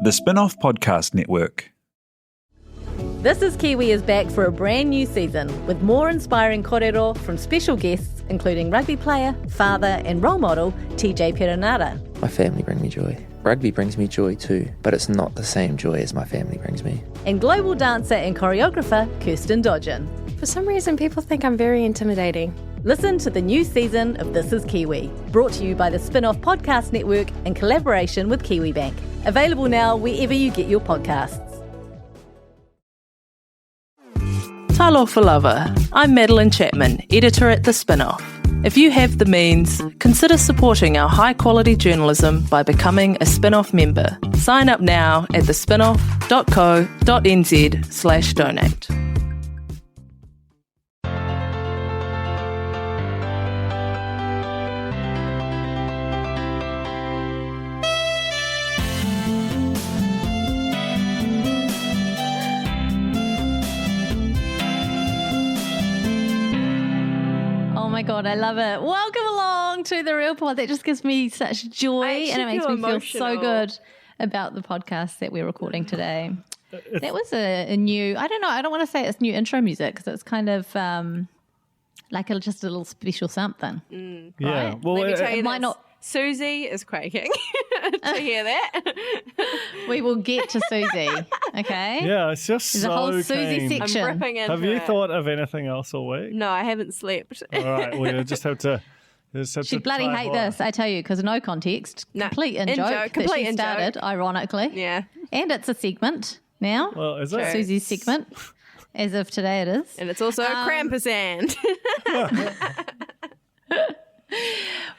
The Spin-Off Podcast Network. This is Kiwi is back for a brand new season with more inspiring kōrero from special guests including rugby player, father and role model TJ Perenara. My family bring me joy. Rugby brings me joy too, but it's not the same joy as my family brings me. And global dancer and choreographer Kirsten Dodgen. For some reason, people think I'm very intimidating. Listen to the new season of This is Kiwi, brought to you by the Spin-Off Podcast Network in collaboration with KiwiBank. Available now wherever you get your podcasts. Talofa Lover. I'm Madeline Chapman, editor at The Spin-Off. If you have the means, consider supporting our high-quality journalism by becoming a Spin-Off member. Sign up now at thespinoff.co.nz/donate. Oh my God, I love it. Welcome along to The Real Pod. That just gives me such joy and it makes me feel so good about the podcast that we're recording today. That was a new, I don't want to say it's new intro music because it's kind of like just a little special something. Yeah. Right? Well, Let me tell you it might this. not. Susie is quaking to hear that. We will get to Susie, okay? yeah, it's just There's so a whole Susie keen. section. I'm ripping into Have you it. thought of anything else all week? No, I haven't slept. All right, well, you just have to. She'd bloody hate this, I tell you, because no context. No, Complete in-joke that complete she in-joke. started, ironically. Yeah. And it's a segment now. Well, is it? Susie's segment. As of today it is. And it's also a Krampus and.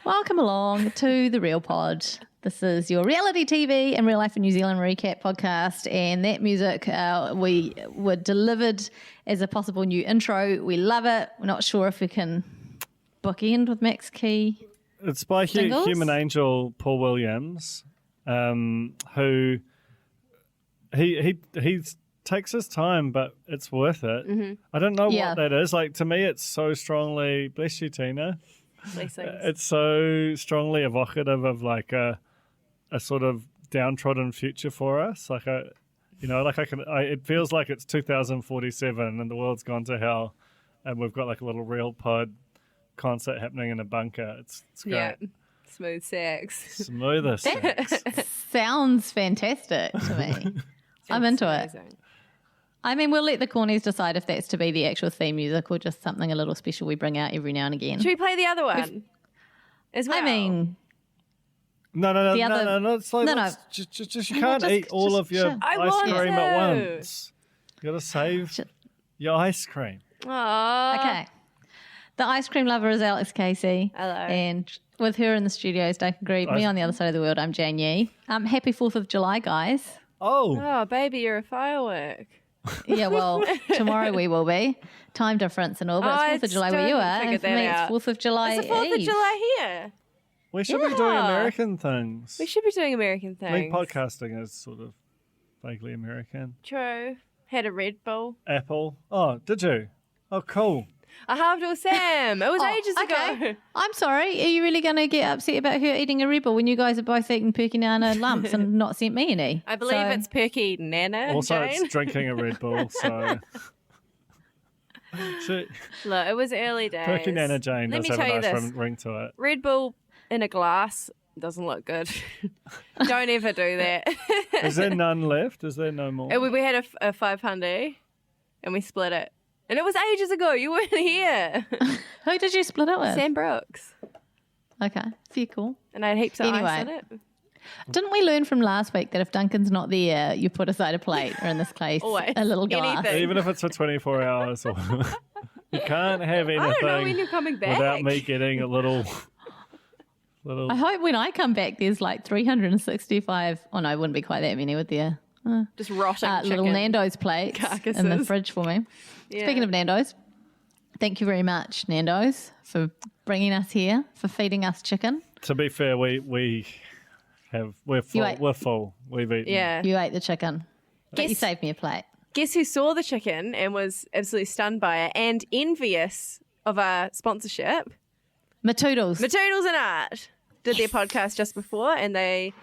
Welcome along to The Real Pod. This is your reality TV and real life in New Zealand recap podcast. And that music we were delivered as a possible new intro. We love it. We're not sure if we can bookend with Max Key. It's by Singles? Human Angel Paul Williams, who he takes his time, but it's worth it. Mm-hmm. I don't know Yeah. what that is. Like, to me, it's so strongly. Bless you, Tina. Blessings. It's so strongly evocative of like a sort of downtrodden future for us. Like it feels like it's 2047 and the world's gone to hell, and we've got like a little Real Pod concert happening in a bunker. It's great. Yeah. Smooth sex. Smooth sex. Sounds fantastic to me. I'm into it. Amazing. I mean, we'll let the cornies decide if that's to be the actual theme music or just something a little special we bring out every now and again. Should we play the other one as well? I mean, No. The other- It's like, No, no. Just you can't eat all of your I ice want cream to. at once. You got to save your ice cream. Aww. okay. The ice cream lover is Alex Casey. Hello. And with her in the studio is Duncan Grieve. Me on the other side of the world, I'm Jane Yee. Happy 4th of July, guys. Oh, baby, you're a firework. Yeah, well, tomorrow we will be. Time difference and all, but Oh, it's 4th of I July still where you are. haven't And for figured me, that it's out. 4th of July It's the 4th of Eve. July here. We should be doing Yeah. American things. We should be doing American I think things. podcasting is sort of vaguely American. True. Had a Red Bull. Apple. Oh, did you? Oh, cool. I halved with Sam. It was ages okay. ago. I'm sorry. Are you really going to get upset about her eating a rebel when you guys are both eating Perky Nana lumps and not sent me any? I believe So- it's Perky Nana. Also, Jane. it's drinking a Red Bull, so. So, Look, it was early days. Perky Nana Jane Let does me have a tell you nice this. ring to it. Red Bull in a glass doesn't look good. Don't ever do that. Is there none left? Is there no more? We had a 500 and we split it. And it was ages ago. You weren't here. Who did you split it with? Sam Brooks. Okay, very cool. And I had heaps of ice Anyway. in it. Didn't we learn from last week that if Duncan's not there, you put aside a plate, or in this case, Always. a little glass? Anything. Even if it's for 24 hours. Or you can't have anything I don't know when you're coming back. without me getting a little. I hope when I come back, there's like 365. Oh no, it wouldn't be quite that many, would there? Just rotting Little chicken. Nando's plates in the carcasses. fridge for me. Yeah. Speaking of Nando's, thank you very much, Nando's, for bringing us here, for feeding us chicken. To be fair, we're full. ate- We're full. We've eaten. Yeah. You ate the chicken, but you Guess- saved me a plate. Guess who saw the chicken and was absolutely stunned by it and envious of our sponsorship? Matoodles. Matoodles and Art did their podcast just before and they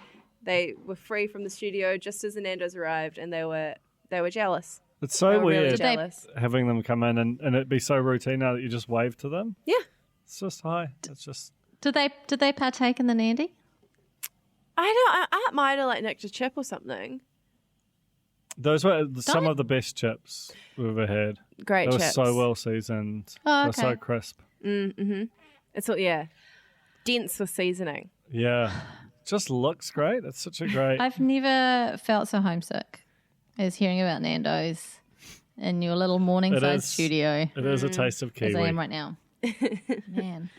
They were free from the studio just as the Nandos arrived, and they were jealous. It's so They were really weird jealous. having them come in and it be so routine now that you just wave to them. Yeah. It's just hi. It's just Did they partake in the Nandy? I might have like nicked a chip or something. those were some of the best chips we've ever had. Great they chips. were so well seasoned. Oh, They're okay. so crisp. Mm-hmm. It's all, yeah. Dense with seasoning. Yeah. Just looks great. It's such a great I've never felt so homesick as hearing about Nando's in your little morning-sized studio It is a taste of as I kiwi. am right now. Man.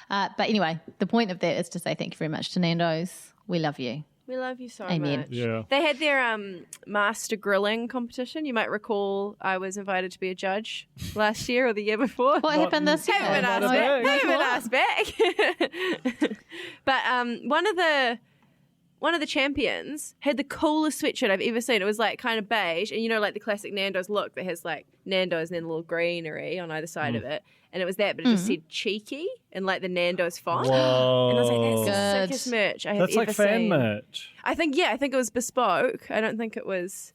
But anyway, the point of that is to say thank you very much to Nando's. We love you. We love you so Amen. much. Yeah. They had their master grilling competition. You might recall I was invited to be a judge last year or the year before. What happened this year? Haven't been asked back. Haven't been asked back. But one of the champions had the coolest sweatshirt I've ever seen. It was like kind of beige, and you know, like the classic Nando's look that has like Nando's and then a little greenery on either side of it. And it was that, but it just said cheeky in like the Nando's font. Whoa. And I was like, that's the Good. sickest merch I have That's ever like fan seen. merch. I think it was bespoke. I don't think it was.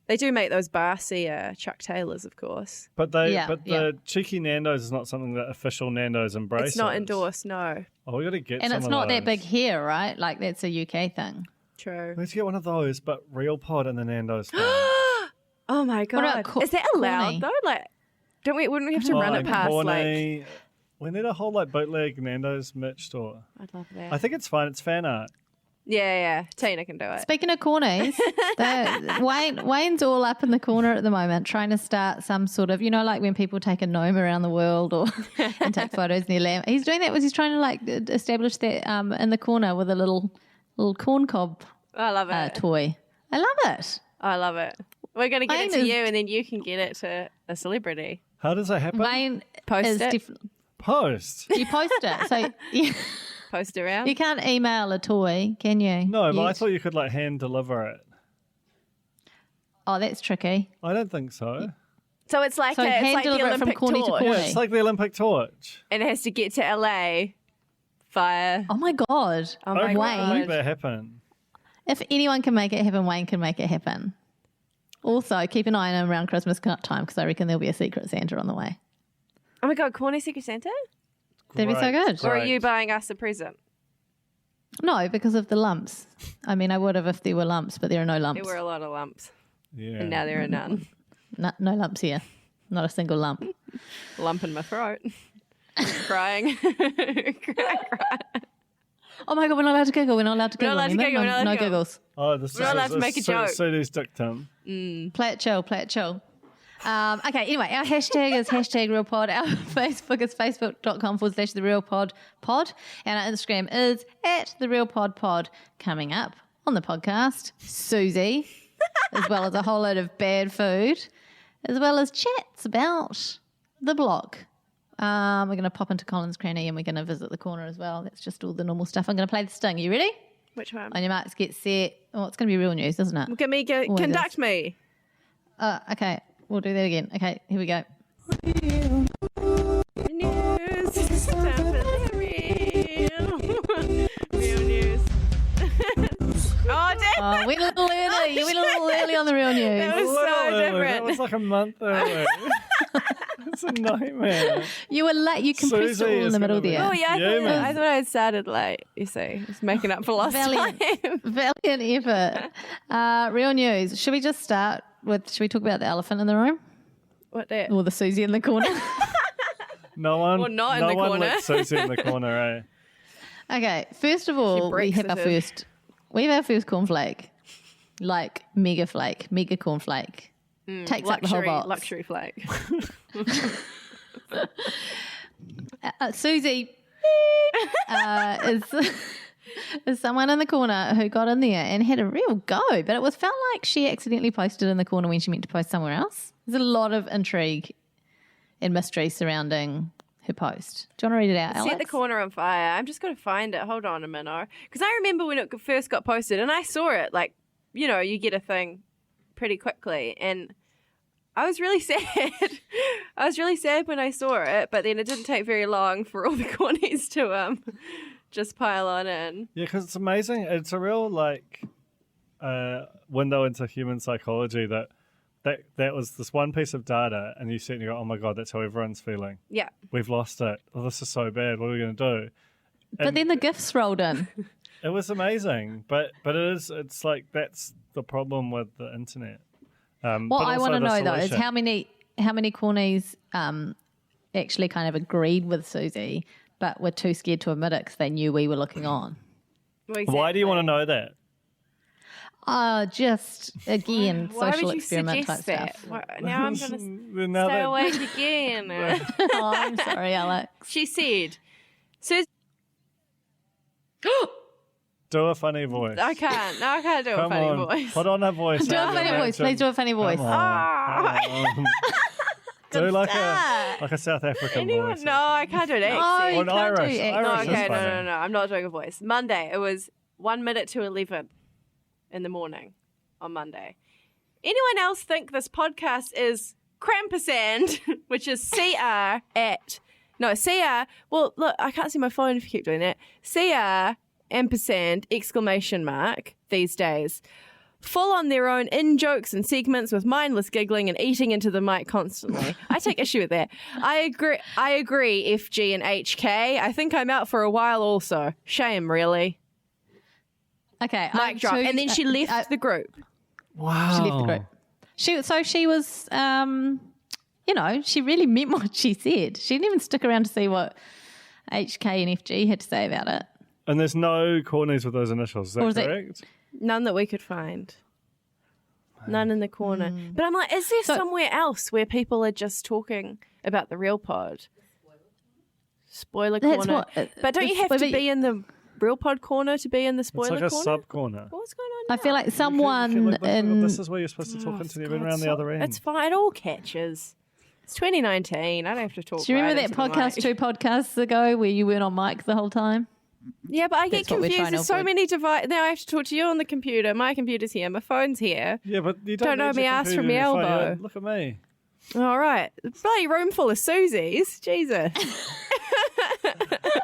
They do make those Barcy Chuck Taylors, of course. But Yeah, the cheeky Nando's is not something that official Nando's embraces. It's not endorsed, no. Oh, we got to get And some it's of not that those. big here, right? Like that's a UK thing. True. Let's get one of those, but real pod in the Nando's. thing. Oh my god! about Is that allowed corny? though? Like, wouldn't we have to run it past? corny. We need a whole bootleg Nando's merch store. I'd love that. I think it's fine. It's fan art. Yeah. Tina can do it. Speaking of cornies, Wayne's all up in the corner at the moment trying to start some sort of, like when people take a gnome around the world or and take photos in their lamp. He's doing that. He's trying to like establish that in the corner with a little corn cob I love it. toy. I love it. I love it. We're gonna get Wayne it to is- you, and then you can get it to a celebrity. How does that happen? Wayne Post is it. Post. you post it, so you, Post around. you can't email a toy, can you? No, but I Yet? thought you could hand deliver it. Oh, that's tricky. I don't think so. So it's like So it's hand like the deliver it from Olympic corny to torch, corny. Yeah, it's like the Olympic torch. and it has to get to LA via. Oh my god, Oh my I god! make that happen. If anyone can make it happen, Wayne can make it happen. Also, keep an eye on him around Christmas time because I reckon there'll be a Secret Santa on the way. Oh my god! Corny Secret Santa? That'd be so Great, good. Or are great. you buying us a present? No, because of the lumps. I mean, I would have if there were lumps, but there are no lumps. There were a lot of lumps, Yeah. and now there are none. No lumps here. Not a single lump. Lump in my throat. Crying. Cry. Oh my god, we're not allowed to giggle. We're not allowed to We're giggle. not allowed to remember? giggle, we're not allowed No to giggle. giggles. Oh, this We're not allowed to make a joke. Sudo's dictum. Play it chill. Okay, anyway, our hashtag is #RealPod. Our Facebook is facebook.com/TheRealPod, and our Instagram is @TheRealPodPod. Coming up on the podcast, Susie, as well as a whole load of bad food, as well as chats about the block. We're going to pop into Colin's Cranny and we're going to visit the corner as well. That's just all the normal stuff. I'm going to play the sting. You ready? Which one? On your marks, get set. Oh, it's going to be real news, isn't it? Give me, it is. conduct me. Okay, we'll do that again. Okay, here we go. News. It's time for the real news. Oh, damn. Oh, we went a little early. You went a little early on the real That news. was so different. That was like a month early. It's a nightmare. You were late. You compressed Susie it all in is the middle gonna be- there. Oh, yeah, Yeah, I thought I had started late. You see, it's making up for lost Valiant, time. valiant effort. Real news. Should we just start with? Should we talk about the elephant in the room What that? or the Susie in the corner? No one. Well, not in no the one corner. let Susie in the corner, eh? Okay. First of all, we have our Brexited. first cornflake, like mega flake, mega cornflake. Takes up the whole box. Luxury flake. Susie is someone in the corner who got in there and had a real go, but it felt like she accidentally posted in the corner when she meant to post somewhere else. There's a lot of intrigue and mystery surrounding her post. Do you want to read it out, Alex? Set the corner on fire. I'm just going to find it. Hold on a minute. Because I remember when it first got posted and I saw it, like, you get a thing pretty quickly. And I was really sad. I was really sad when I saw it, but then it didn't take very long for all the cornies just pile on in. Yeah, because it's amazing. It's a real window into human psychology that was this one piece of data, and you sit and you go, oh my God, that's how everyone's feeling. Yeah. We've lost it. Oh, this is so bad. What are we going to do? But then the gifts rolled in. It was amazing, but it's like that's the problem with the internet. What I want to know though is how many cornies actually kind of agreed with Susie, but were too scared to admit it because they knew we were looking on. Well, Why do you want to know that? Just again, Why social would you experiment type suggest stuff. that? Now I'm going to stay awake again. Oh, I'm sorry, Alex. She said, Susie. Do a funny voice. I can't. No, I can't do a funny voice. Put on a voice. Do a funny voice. Please do a funny voice. Do like a South African voice. No, I can't do an accent. Oh, you Or an can't Irish. do accent. Irish is Okay, funny. no. I'm not doing a voice. Monday, it was 1 minute to 11 in the morning on Monday. Anyone else think this podcast is Krampusand, which is CR, well, look, I can't see my phone if you keep doing that. CR, ampersand, exclamation mark, these days. Full on their own in-jokes and segments with mindless giggling and eating into the mic constantly. I take issue with that. I agree, FG and HK. I think I'm out for a while also. Shame, really. Okay. Mic drop. And then she left the group. Wow. She left the group. She was, she really meant what she said. She didn't even stick around to see what HK and FG had to say about it. And there's no cornies with those initials. Is that correct? None that we could find. None in the corner. But I'm like, is there somewhere else where people are just talking about the real pod? Spoiler corner. But don't you have to be in the real pod corner to be in the spoiler corner? It's like a sub-corner. What's going on now? I feel like someone This is where you're supposed to talk into the event around the other end. It's fine. It all catches. It's 2019. I don't have to talk. Do you remember that podcast 2 podcasts ago where you weren't on mic the whole time? Yeah, but I get That's what we're confused. trying to There's so avoid. many devices. Now I have to talk to you on the computer. My computer's here. My phone's here. Yeah, but you don't know need me your ass computer from in your phone. elbow. Yeah, look at me. All right. Bloody room full of Susies. Jesus.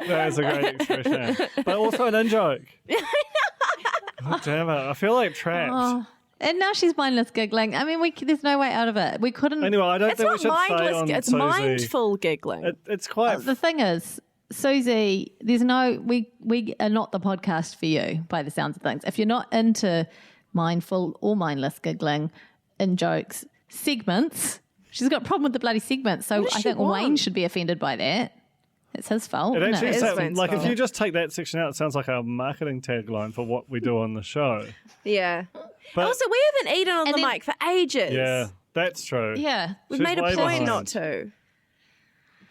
That is a great expression. But also an in-joke. Oh, damn it. I feel like trapped. Oh. And now she's mindless giggling. I mean, there's no way out of it. We couldn't. Anyway, I don't It's think we not should say mindless. on It's Susie. mindful giggling. It's quite... The thing is, Susie, we are not the podcast for you by the sounds of things. If you're not into mindful or mindless giggling in jokes segments, she's got a problem with the bloody segments. So I think Wayne should be offended by that. It's his fault. It actually It's sounds, Wayne's like fault. if you just take that section out, it sounds like our marketing tagline for what we do on the show. Yeah. But Also, we haven't eaten on the mic for ages. yeah, that's true. Yeah. We've She's made a way point behind. not to.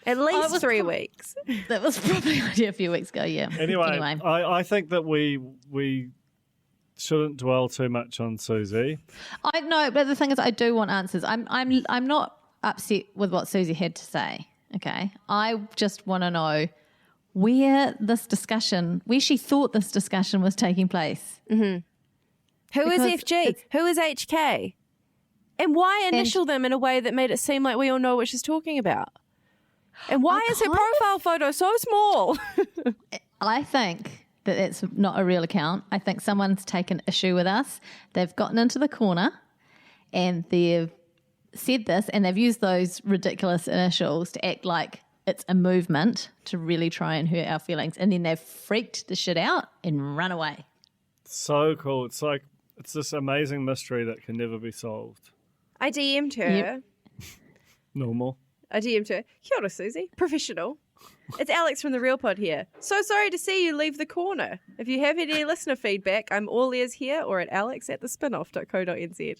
At least was 3 weeks. That was probably a few weeks ago, yeah. Anyway, I think that we shouldn't dwell too much on Susie. I know, but the thing is, I do want answers. I'm not upset with what Susie had to say. Okay, I just want to know where she thought this discussion was taking place. Who is Because FG? Who is HK? And why initial them in a way that made it seem like we all know what she's talking about? And why is her kind of- profile photo so small? I think that it's not a real account. I think someone's taken issue with us. They've gotten into the corner and they've said this, and they've used those ridiculous initials to act like it's a movement to really try and hurt our feelings. And then they've freaked the shit out and run away. So cool. It's like it's this amazing mystery that can never be solved. I DM'd her. Yep. Normal. I DM'd her. Kia ora, Susie. Professional. It's Alex from the Real Pod here. So sorry to see you leave the corner. If you have any listener feedback, I'm all ears here or at alex@thespinoff.co.nz.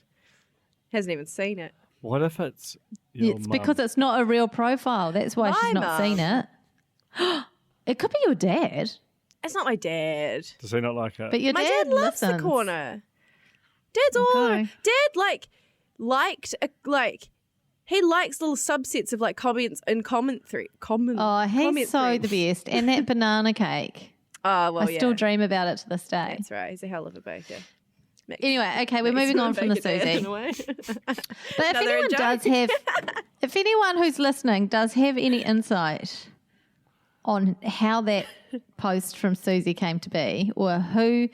Hasn't even seen it. What if it's your It's mum? because it's not a real profile. That's why My she's not mum. seen it. It could be your dad, It's not my dad. Does he not like it? but your My dad loves listens. the corner. Dad's all Okay. Dad he likes little subsets of like comments and comment. Oh, he's so the best. And that banana cake. Oh well, I still dream about it to this day. That's right. He's a hell of a baker. Anyway, okay, we're moving on from the Susie. But if anyone who's listening does have any insight on how that post from Susie came to be, or who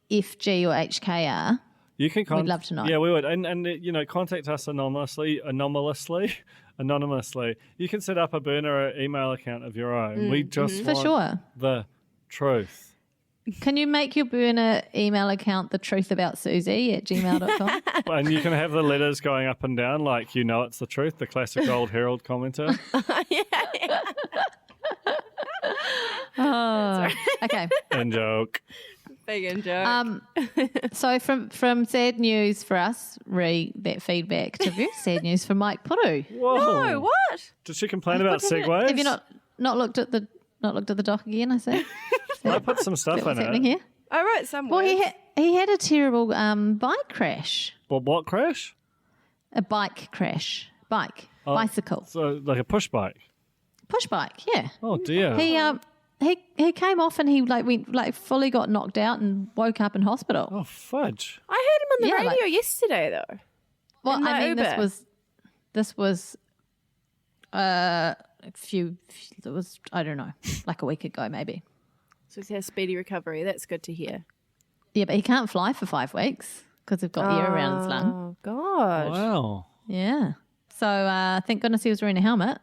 FG or HK are, You can we'd love to know. Yeah, we would. And contact us anonymously. You can set up a burner email account of your own. We just For want sure. the truth. Can you make your burner email account thetruthAboutSusie@gmail.com? And you can have the letters going up and down like it's the truth, the classic old Herald commenter. Oh, okay. And joke. Big in joke. So from sad news for us, that feedback to very sad news for Mike Puru. Whoa. No, what? Did she complain about segways? Have you not looked at the doc again? I see. I put some stuff What's in happening it. here? I wrote somewhere. Well, he had a terrible bike crash. Well, what crash? A bike crash. Bicycle. So like a push bike. Push bike, yeah. Oh dear. He came off and he went fully got knocked out and woke up in hospital. Oh fudge. I heard him on the Yeah, radio yesterday, though. Well, in my I mean, Uber. this was I don't know, like a week ago maybe. So he has speedy recovery. That's good to hear. Yeah, but he can't fly for 5 weeks because they've got air around his lung. Oh, God. Wow. Yeah. So thank goodness he was wearing a helmet.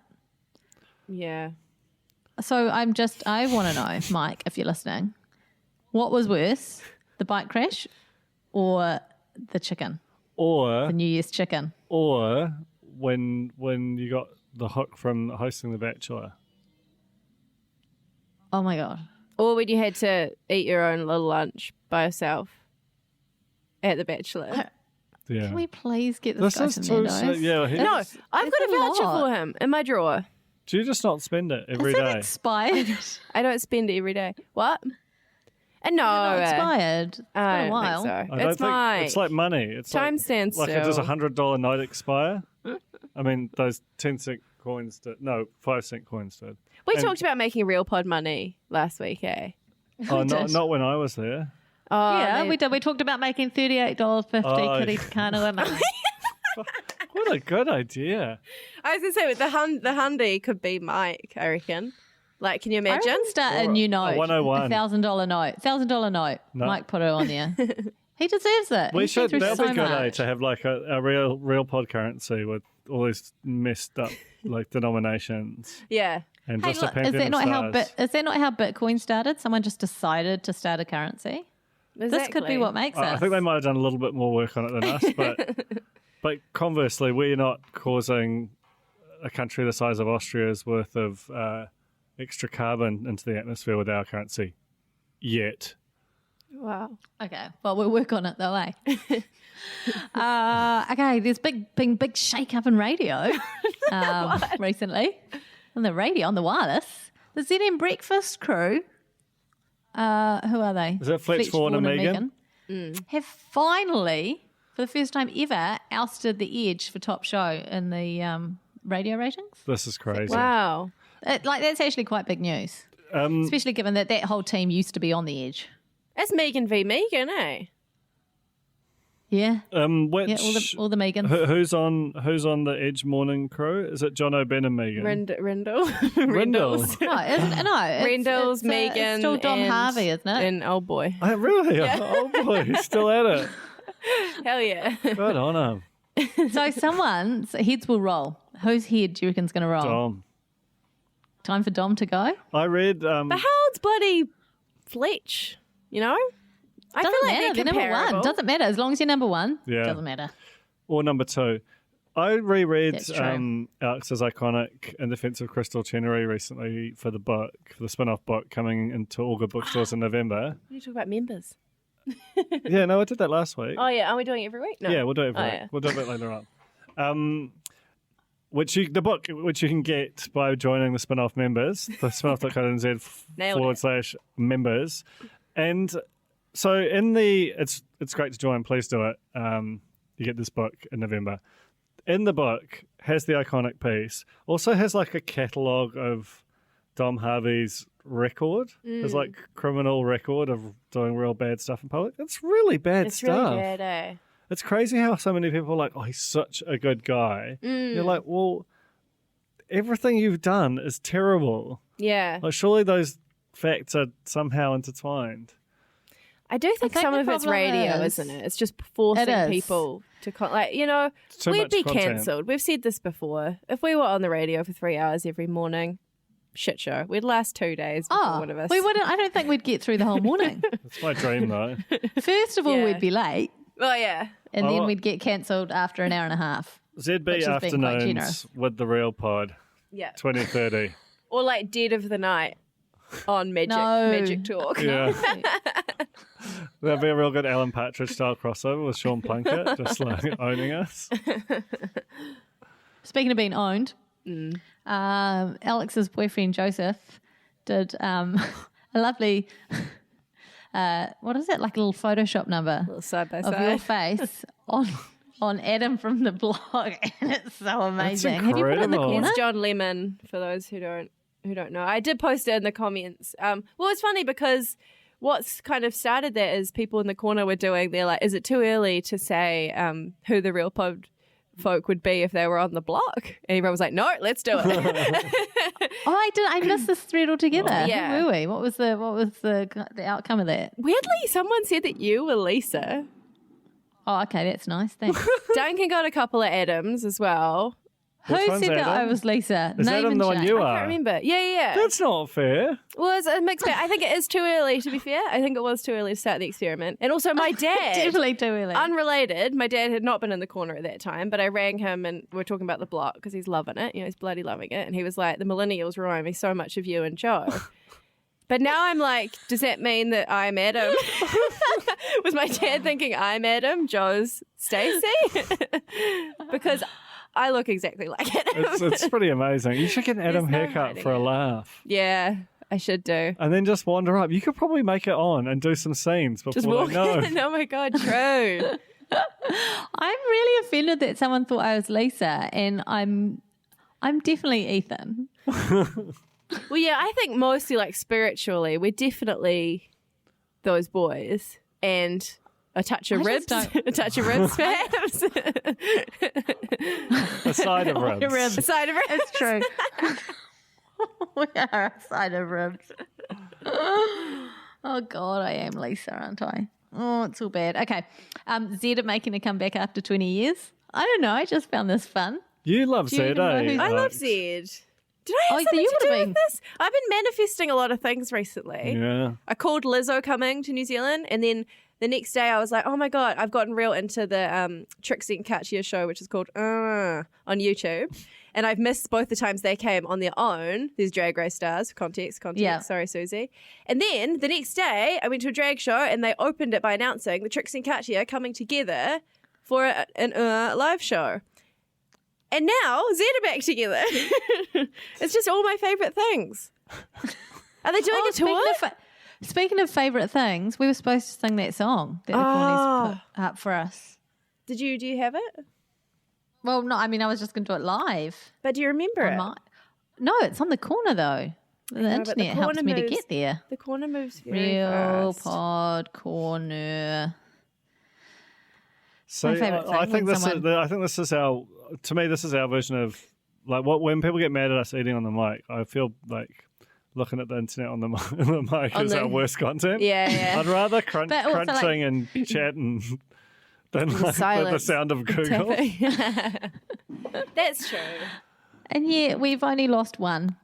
Yeah. So I want to know, Mike, if you're listening, what was worse, the bike crash or the chicken, Or the New Year's chicken? or when you got the hook from hosting The Bachelor. Oh my God. Or when you had to eat your own little lunch by yourself at The Bachelor. Yeah. Can we please get this guy This some is too Nando's? yeah. No, I've got a voucher lot. for him in my drawer. Do you just not spend it every Is it day? expired? I don't spend it every day. What? And no. Not expired. It's been I a don't while. think so. I don't It's think- mine. It's like money. It's Time stands like still. does $100 note expire? I mean, those 10-cent coins did. No, 5-cent coins did. We And- talked about making real pod money last week, eh? Oh, did. not when I was there. Oh, Yeah, man. we did. We talked about making $38.50 Oh. kitty takana money. What a good idea. I was going to say, the Hyundai could be Mike, I reckon. Like, can you I imagine? reckon start a new note. 101. $1,000 note. $1,000 note. No. Mike put it on there. He deserves it. We He's been should. through That'd so be good, much. to have like a real pod currency with all these messed up like denominations Yeah. and Hey, just a look, pancake is stars. that not how Bitcoin started? Someone just decided to start a currency. This could be what makes us. I think they might have done a little bit more work on it than us, but conversely, we're not causing a country the size of Austria's worth of extra carbon into the atmosphere with our currency yet. Wow. Okay, well, we'll work on it though, eh? Okay, there's big shake up in radio recently. On the radio, on the wireless. The ZM Breakfast crew, who are they? Is that Fletch, Vaughan and Megan? Have finally, for the first time ever, ousted the Edge for top show in the radio ratings. This is crazy. Wow. That's actually quite big news, especially given that whole team used to be on the Edge. That's Megan v. Megan, eh? Yeah, Which, yeah, all the Megans. who's on the Edge morning crew? Is it John O'Ben and Megan? Rindle. Rindle. No, it's Rindle's, Megan. It's still Don and, Harvey, isn't it? And old boy. Oh, really? Oh boy, he's still at it. Hell yeah. Good on him. So someone's heads will roll. Whose head do you reckon's going to roll? Dom. Time for Dom to go? I read. But how old's bloody Fletch? You know? I Doesn't feel like matter. they're They're number comparable. one. Doesn't matter. As long as you're number one, Yeah. doesn't matter. Or number 2. I reread That's true. Alex's iconic In Defense of Crystal Chenery recently for the spin-off book coming into all good bookstores in November. You talk about members. Yeah, no, I did that last week. Oh, yeah. Are we doing it every week? No. Yeah, we'll do it every Oh, week. yeah. We'll do it a bit later on. The book which you can get by joining the spin-off members, the spinoff.co.nz Nailed it. /members. And so it's great to join, please do it. You get this book in November. In the book has the iconic piece, also has like a catalogue of Dom Harvey's record, his like criminal record of doing real bad stuff in public. It's really bad It's stuff. really bad, eh? It's crazy how so many people are like, oh, he's such a good guy. You're like, well, everything you've done is terrible. Yeah. Like, surely those facts are somehow intertwined. I do think think some the of it's problem radio, is- isn't it? It's just forcing It is. people to Too we'd much be content. cancelled. We've said this before. If we were on the radio for 3 hours every morning, shit show. We'd last 2 days before one of us. we wouldn't. I don't think we'd get through the whole morning. It's my dream, though. First of all, Yeah. we'd be late, Oh yeah. and Oh. then we'd get cancelled after an hour and a half. ZB Which has been quite afternoons generous. with the real pod, Yeah. 2030. Or like dead of the night on Magic No. Magic Talk. Yeah. That'd be a real good Alan Partridge style crossover with Sean Plunkett, just like owning us. Speaking of being owned, Alex's boyfriend Joseph did a lovely, what is it, like a little Photoshop number Little side by of your side. face on Adam from the blog, and it's so amazing. Have you put it in the incredible. corner? It's John Lemon, for those who don't know. I did post it in the comments. Well, it's funny because what's kind of started that is people in the corner were doing, they're like, is it too early to say who the real pod folk would be if they were on the block? And everyone was like, no, let's do it. I missed this thread altogether. Yeah. Who were we? What was the outcome of that? Weirdly, someone said that you were Lisa. Oh, okay, that's nice. Thanks. Duncan got a couple of Adams as well. Who Which one's said that I Adam? was Lisa? Is Name Adam and the one shame. you I are? can't remember. Yeah. That's not fair. Well, it's a mixed bag. I think it is too early, to be fair. I think it was too early to start the experiment. And also my dad, Definitely too early. unrelated, my dad had not been in the corner at that time, but I rang him and we are talking about the block because he's loving it. You know, he's bloody loving it. And he was like, the millennials remind me so much of you and Joe. But now I'm like, does that mean that I'm Adam? Was my dad thinking I'm Adam, Joe's Stacey? Because I look exactly like Adam. It's pretty amazing. You should get an Adam There's no haircut hiding for a it. laugh. Yeah, I should do. And then just wander up. You could probably make it on and do some scenes before Just they walk know. in. Oh my God, true. I'm really offended that someone thought I was Lisa, and I'm definitely Ethan. Well, yeah, I think mostly like spiritually, we're definitely those boys and a touch of I ribs, just don't- a touch of ribs, perhaps. A side of ribs. A side of ribs. It's true. We are a side of ribs. Oh God, I am Lisa, aren't I? Oh, it's all bad. Okay, Zed making a comeback after 20 years. I don't know. I just found this fun. You love Do you Zed, even know eh? who- I love Like, Zed. Did I have Oh, so something you to would've do been- with this? I've been manifesting a lot of things recently. Yeah. I called Lizzo coming to New Zealand, and then the next day I was like, oh my God, I've gotten real into the Trixie and Katya show, which is called on YouTube. And I've missed both the times they came on their own. There's Drag Race stars, context. Yeah. Sorry, Susie. And then the next day I went to a drag show and they opened it by announcing the Trixie and Katya coming together for an live show. And now Zed are back together. It's just all my favourite things. Are they doing a tour? Speaking of favourite things, we were supposed to sing that song that the Cornies put up for us. Do you have it? Well, no, I mean, I was just going to do it live. But do you remember I it? might. No, it's on the corner though. The know, but the internet helps corner me to moves- get there. The corner moves very Real fast. pod corner. So My favourite I thing think when this someone- is I think this is our to me this is our version of like what when people get mad at us eating on the mic. I feel like looking at the internet on the mic On is the- our worst content. Yeah. I'd rather But also, like- crunching and chatting than like the silence. sound of Google. That's true. And yeah, we've only lost one,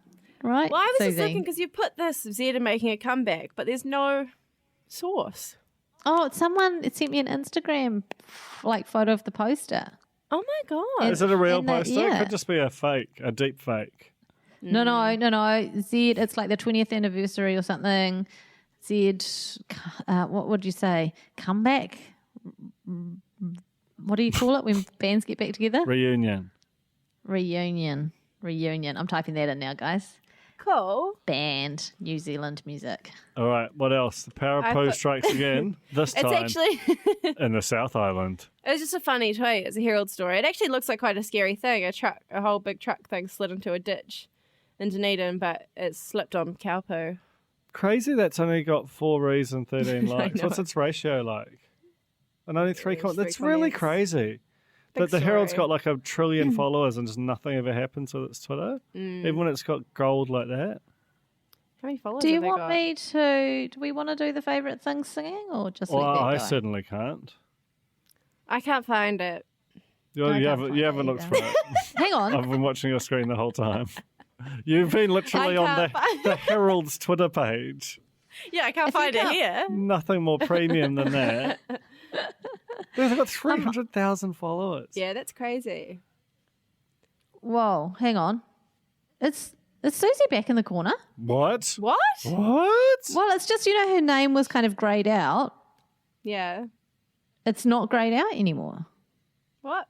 right? Well, I was just Susie? looking because you put this Zed making a comeback, but there's no source. Oh, someone sent me an Instagram like photo of the poster. Oh my God. Is it a real And the- poster? It yeah. could just be a fake, a deep fake. No, Zed, it's like the 20th anniversary or something. Zed, what would you say? Comeback? What do you call it when bands get back together? Reunion. Reunion. I'm typing that in now, guys. Cool. Band, New Zealand music. All right, what else? The power of I poo put- strikes again, this It's time actually, in the South Island. it was just a funny tweet. It's a Herald story. It actually looks like quite a scary thing. A whole big truck thing slid into a ditch in Dunedin, but it slipped on cow poo. Crazy that's only got 4 reads and 13 likes. know. What's its ratio like? And only 3 comments. three That's really comments. crazy. Big That the Herald's story. got like 1 trillion followers and just nothing ever happens with its Twitter, even when it's got gold like that. How many followers Do you have they want got? me to? Do we want to do the favourite things singing or just Well, let that I go? certainly can't. I can't find it. You, I you can't haven't, find you it haven't looked for either. it. Hang on. I've been watching your screen the whole time. You've been literally I on can't find the Herald's Twitter page. Yeah, I can't If you find it can't- here. Nothing more premium than that. They've got 300,000 followers. Yeah, that's crazy. Whoa, hang on. Is Susie back in the corner? What? What? What? Well, it's just, her name was kind of greyed out. Yeah. It's not greyed out anymore. What?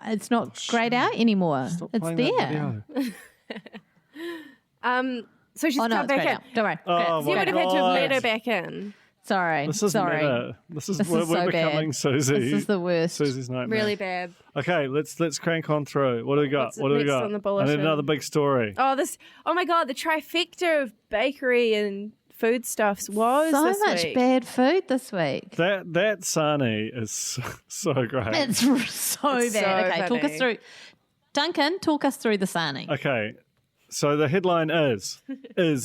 It's not greyed out anymore. Stop It's playing that there. video. So she's Oh, no, come it's back greyed in. out. Don't worry. Oh, You my would have had to have let her God. back in. Sorry. This is Sorry. meta. This we're is so becoming bad. Susie. This is the worst. Susie's nightmare. Really bad. Okay, let's crank on through. What do we got? What's What do we next got? on the I bulletin? need another big story. Oh my God, the trifecta of bakery and foodstuffs was So this much week. bad food this week. That Sani is so great. It's so It's bad. so Okay, talk us funny. through. Duncan, talk us through the Sani. Okay, so the headline is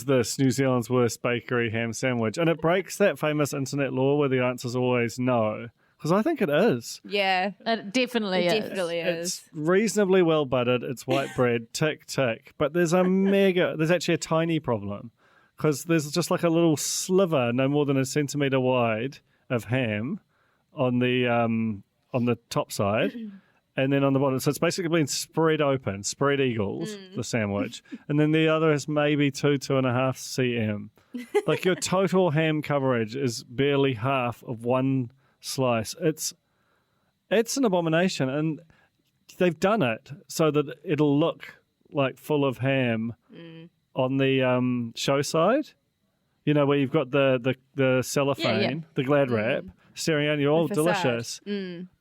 this New Zealand's worst bakery ham sandwich? And it breaks that famous internet law where the answer's always no. Because I think it is. Yeah, It definitely it is. definitely is. It's reasonably well buttered. It's white bread, tick, tick. But there's there's actually a tiny problem. Because there's just like a little sliver, no more than a centimetre wide, of ham on the top side. And then on the bottom, so it's basically been spread open, spread eagles, the sandwich. And then the other is maybe 2.5 cm. Like your total ham coverage is barely half of one slice. It's an abomination. And they've done it so that it'll look like full of ham on the show side. You know, where you've got the cellophane, the glad wrap, staring at you, all The facade. delicious.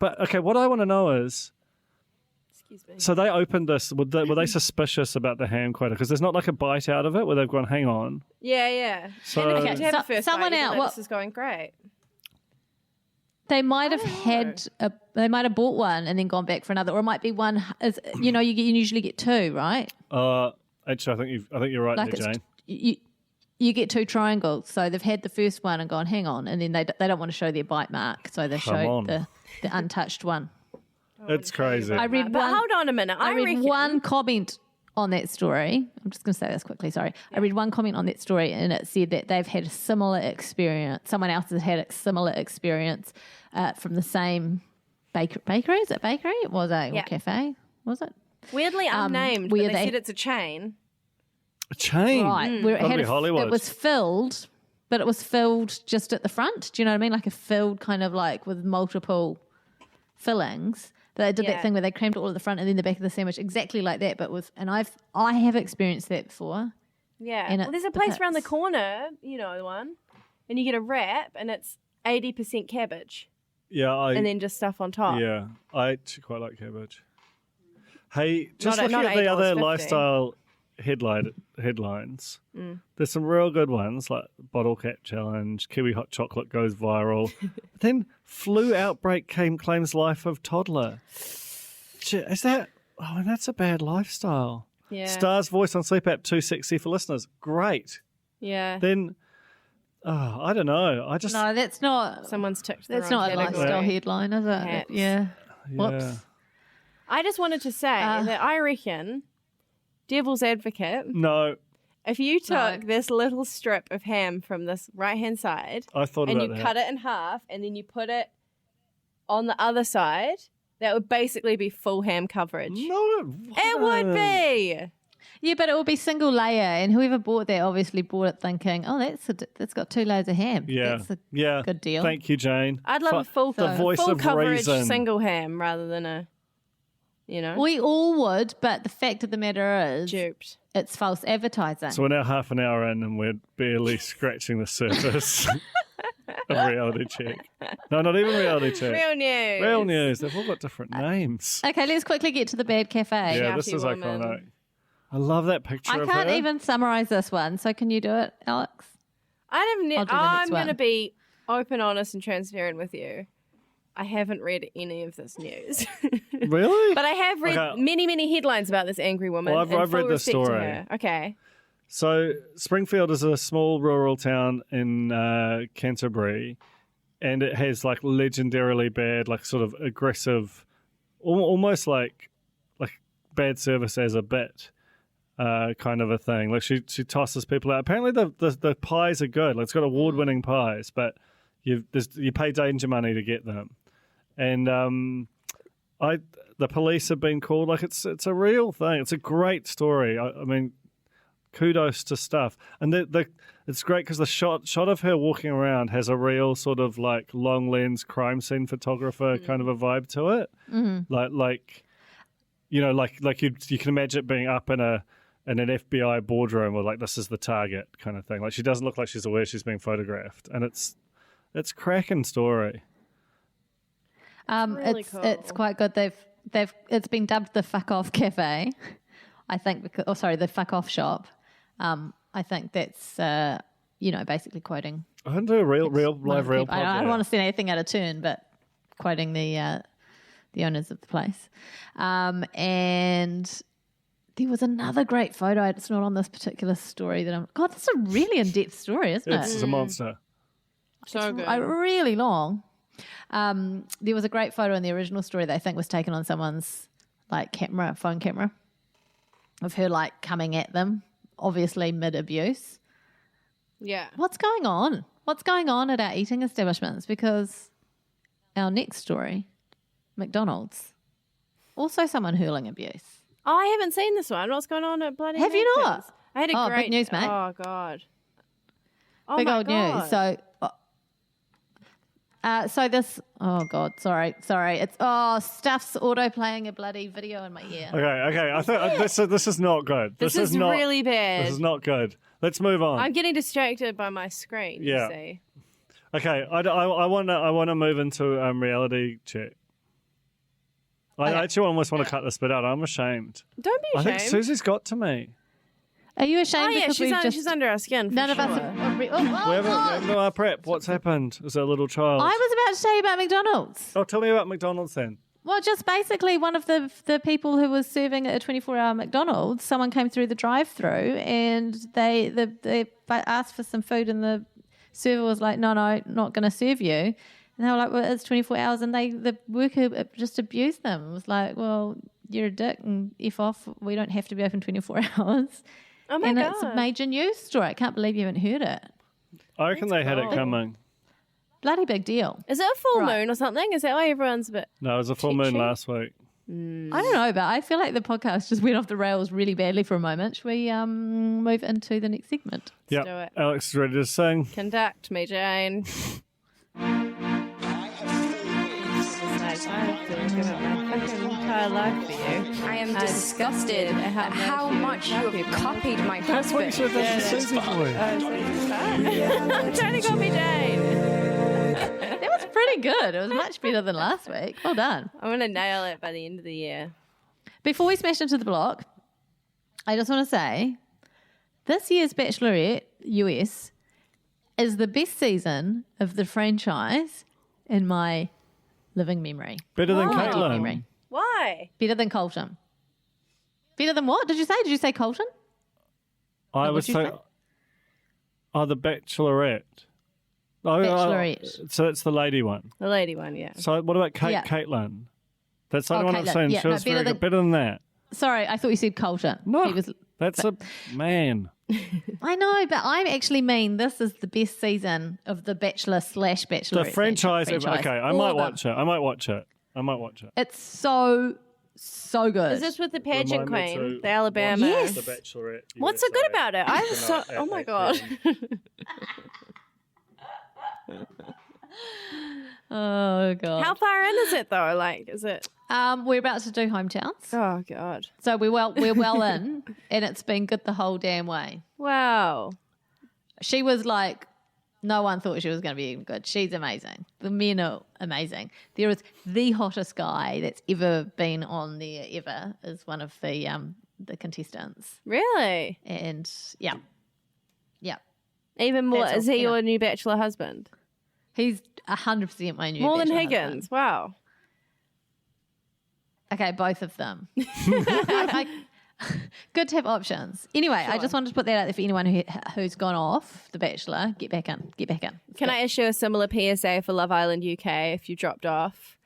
But, okay, what I want to know is, Excuse me. so they opened this. Were they suspicious about the ham quota? Because there's not like a bite out of it where they've gone, hang on. Yeah. So- And if you Okay, have so- a first someone bite, you'd be out, like, what- this is going great. They might have don't they might have bought one and then gone back for another, or it might be one. You usually get two, right? Actually, I think you're right Like there, it's Jane. you get two triangles. So they've had the first one and gone, hang on, and then they don't want to show their bite mark, so they Come show on. the untouched one. It's crazy. I read But one. hold on a minute. I read reckon- one comment on that story. I'm just going to say this quickly. Sorry, I read one comment on that story, and it said that they've had a similar experience. Someone else has had a similar experience from the same bakery. Is it bakery? It was a Yeah. or cafe. Was it? Weirdly unnamed, where but they they- said it's a chain. A chain. Right. Where it Gotta had be Hollywood. it was filled, but it was filled just at the front. Do you know what I mean? Like a filled kind of like with multiple fillings. But they did Yeah. that thing where they crammed it all at the front and then the back of the sandwich exactly like that. But I have experienced that before. Yeah. And Well, there's a it's the place around the pits. corner, you know the one, and you get a wrap, and it's 80% cabbage, Yeah, and then just stuff on top. yeah, I actually quite like cabbage. Hey, just Not looking at the other $8.50. lifestyle headlines, there's some real good ones like Bottle Cap Challenge, Kiwi Hot Chocolate goes viral. But then flu outbreak claims life of toddler. Is that? Oh, that's a bad lifestyle. Yeah. Star's voice on sleep app too sexy for listeners. Great. Yeah. Then, I don't know. I just No, that's not. Someone's ticked the That's wrong not a category. lifestyle headline, is it? Hats. Yeah. yeah. Whoops. I just wanted to say that I reckon, devil's advocate, No, if you took No. this little strip of ham from this right-hand side I thought and about you that. cut it in half and then you put it on the other side, that would basically be full ham coverage. No, It would be. Yeah, but it will be single layer, and whoever bought that obviously bought it thinking, "Oh, that's got 2 layers of ham. Yeah, That's a yeah. good deal." Thank you, Jane. I'd love a full, the voice full of coverage reason. single ham rather than a, you know, We all would, but the fact of the matter is, duped. it's false advertising. So we're now half an hour in, and we're barely scratching the surface of reality check. No, not even reality check. Real news. Real news. They've all got different names. Okay, let's quickly get to the bad cafe. Yeah, this Shouty is woman. iconic. I love that picture I of can't her. even summarize this one, so can you do it, Alex? I'll do the next I'm going to one. be open, honest, and transparent with you. I haven't read any of this news, Really? but I have read Okay. many, many headlines about this angry woman. Well, I've and read full the respect to story. her. Okay. So Springfield is a small rural town in Canterbury, and it has like legendarily bad, like sort of aggressive, almost like bad service as a bit. Kind of a thing. Like she tosses people out. Apparently the pies are good. Like it's got award-winning pies, but you pay danger money to get them. And the police have been called. Like it's a real thing. It's a great story. I mean, kudos to stuff. And it's great because the shot of her walking around has a real sort of like long lens crime scene photographer kind of a vibe to it. Mm-hmm. Like you know, like you can imagine it being up in an FBI boardroom or like this is the target kind of thing. Like she doesn't look like she's aware she's being photographed, and it's cracking story. Really cool. It's quite good. It's been dubbed the fuck off cafe, I think. The fuck off shop. I think that's basically quoting. I don't do a real live real. I don't want to say anything out of turn, but quoting the owners of the place, and. There was another great photo. It's not on this particular story God, that's a really in-depth story, isn't it? It's a monster. So good. Really long. There was a great photo in the original story that I think was taken on someone's like phone camera of her like coming at them, obviously mid-abuse. Yeah. What's going on? What's going on at our eating establishments? Because our next story, McDonald's, also someone hurling abuse. Oh, I haven't seen this one. What's going on at bloody Have you Macca's? not? I had a great big news, mate. Oh God. Oh Big my old God. news. So this. Oh God, sorry. It's stuff's auto playing a bloody video in my ear. Okay. I think this is not good. This is not really bad. This is not good. Let's move on. I'm getting distracted by my screen. Yeah. You see. Okay, I want to move into reality check. I actually almost want to cut this bit out. I'm ashamed. Don't be I ashamed. think Susie's got to me. Are you ashamed? Oh yeah, because she's under our skin. For none sure. of us. We haven't our prep. What's happened? Is there a little child? I was about to tell you about McDonald's. Oh, tell me about McDonald's then. Well, just basically one of the people who was serving at a 24-hour McDonald's, someone came through the drive-through and they asked for some food and the server was like, no, not going to serve you. And they were like, well, it's 24 hours. And the worker just abused them. It was like, well, you're a dick and F off. We don't have to be open 24 hours. Oh my God. And it's a major news story. I can't believe you haven't heard it. I reckon they had it coming. Bloody big deal. Is it a full Right. moon or something? Is that why everyone's a bit... No, it was a full moon last week. I don't know, but I feel like the podcast just went off the rails really badly for a moment. Should we move into the next segment? Yeah, do it. Alex is ready to sing. Conduct me, Jane. I've given up my fucking entire life for you. I am disgusted at how much you have copied my That's what you husband. said. That's the Susie voice. Trying to call me Jane. That was pretty good. It was much better than last week. Well done. I'm going to nail it by the end of the year. Before we smash into the block, I just want to say this year's Bachelorette US is the best season of the franchise in my living memory. Better than My deep Caitlin. memory. Why? Better than Colton. Better than what? Did you say? Did you say Colton? I What would would you say. say? Oh, the Bachelorette. Oh, Bachelorette. so that's the lady one. The lady one, yeah. So what about Yeah. Caitlin? That's the only one I'm Caitlin. saying. Yeah, She was better very than- good. Better than that. Sorry, I thought you said Colton. No, He was, that's a man. I know, but I actually mean this is the best season of the Bachelor/Bachelorette. The franchise. Okay, I All might of them. watch it. I might watch it. It's so good. Is this with the pageant Remind me queen, to the Alabama? Yes. The Bachelorette. What's so good USA about it? I was so... tonight Oh at my 8 God. p.m. Oh god. How far in is it though? Like, is it... We're about to do hometowns. Oh God. So we're well in, and it's been good the whole damn way. Wow. She was like, no one thought she was going to be good. She's amazing. The men are amazing. There is the hottest guy that's ever been on there ever is one of the contestants, Really? and yeah, Even more... That's Is all, he you know. your new Bachelor husband? he's 100% my new More than Bachelor Higgins. husband. Wow. Okay, both of them. Good to have options. Anyway, I just wanted to put that out there for anyone who's gone off The Bachelor. Get back in. Can I issue a similar PSA for Love Island UK if you dropped off?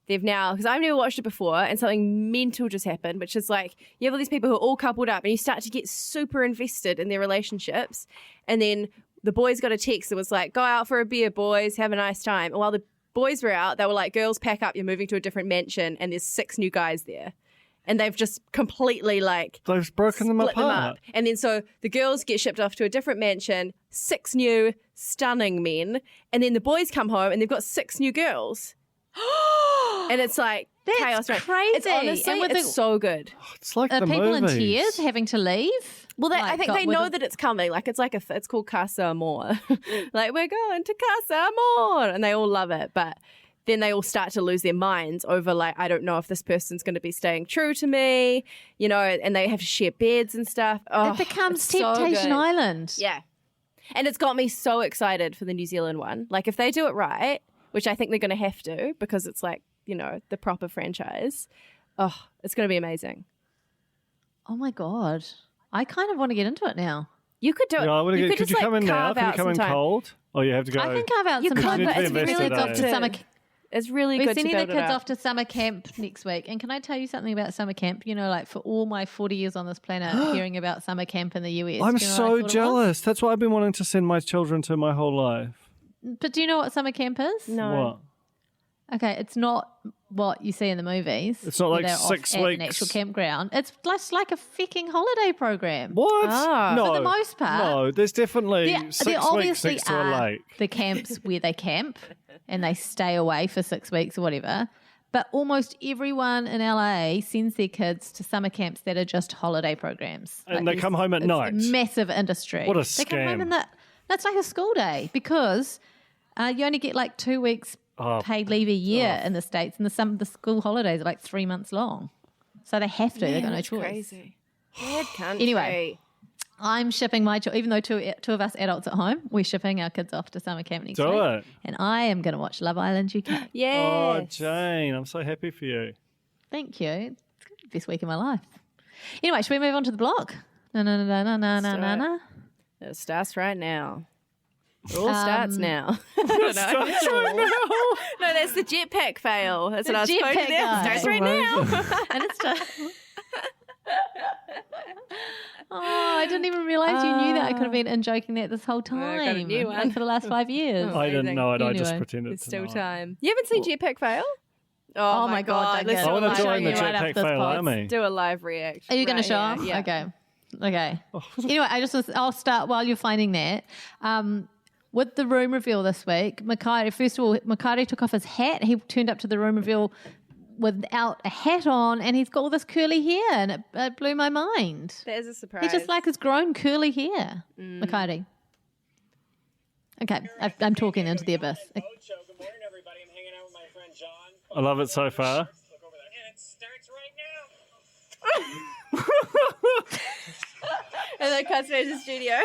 They've now, because I've never watched it before, and something mental just happened, which is like you have all these people who are all coupled up and you start to get super invested in their relationships. And then the boys got a text that was like, go out for a beer, boys, have a nice time. And while the boys were out, they were like, girls, pack up, you're moving to a different mansion, and there's 6 new guys there. And they've just completely they've broken them split apart. up. And then so the girls get shipped off to a different mansion, 6 new stunning men. And then the boys come home and they've got 6 new girls. And it's like That's chaos. Right? crazy. It's honestly, And with it's so good. It's like Are the people movies. in tears having to leave? Well, I think they know that. that it's coming. Like it's like it's called Casa Amor. Like we're going to Casa Amor, and they all love it. But then they all start to lose their minds over like I don't know if this person's going to be staying true to me, you know. And they have to share beds and stuff. Oh, It becomes it's so Temptation good. Island. Yeah, and it's got me so excited for the New Zealand one. Like if they do it right, which I think they're going to have to because it's like the proper franchise. Oh, it's going to be amazing. Oh my God. I kind of want to get into it now. You could do it. Yeah, I wanna you get, could you come in now? carve Can you out come in some time. cold? Oh, you have to go. I can carve out some could, time. but It's it's really really good good to summer. It's really We're good to sending the build it kids up. off to summer camp next week. And can I tell you something about summer camp? Like for all my 40 years on this planet, hearing about summer camp in the US. I'm do you know what I so thought it was? jealous. That's what I've been wanting to send my children to my whole life. But do you know what summer camp is? No. What? Okay, it's not what you see in the movies. It's not where like they're off 6 at weeks. an actual campground. It's just like a fucking holiday program. What? Ah. No. For the most part. No, there's definitely There 6 weeks obviously next to a are lake. the camps where they camp and they stay away for 6 weeks or whatever. But almost everyone in LA sends their kids to summer camps that are just holiday programs. And they come home at it's night. A massive industry. What a They come home scam. that's like a school day because you only get like 2 weeks paid leave a year in the States, and the school holidays are like 3 months long. So they have to. They've got no That's choice. crazy. Bad country. Anyway. I'm shipping my even though two of us adults at home, we're shipping our kids off to summer camp next Do week. it. And I am going to watch Love Island UK. Yes. Oh, Jane, I'm so happy for you. Thank you. It's the best week of my life. Anyway, should we move on to the blog? No. It starts right now. It all starts now. Starts right now. No, that's the jetpack fail. That's The what I was jetpack quoting there. guy. It starts right now. And it's just... Oh, I didn't even realise you knew that. I could have been in joking that this whole time. I got a new like one. for the last 5 years. I didn't know it. I just Anyway. pretended There's to still know. time. You haven't seen jetpack fail? Oh my God, Let's Duncan. do I a want live to join the you right jetpack after this fail pod. army. Do a live reaction. Are you going to show right them? here. Yeah. Okay. Anyway, I'll start while you're finding that. With the room reveal this week, first of all, Makari took off his hat. He turned up to the room reveal without a hat on, and he's got all this curly hair, and it blew my mind. That is a surprise. He just like his grown curly hair, Makari. Okay, I'm talking into the abyss. Good morning, everybody. I'm hanging out with my friend John. I love it so far. Look over there. And it starts right now. And then cuts to the studio.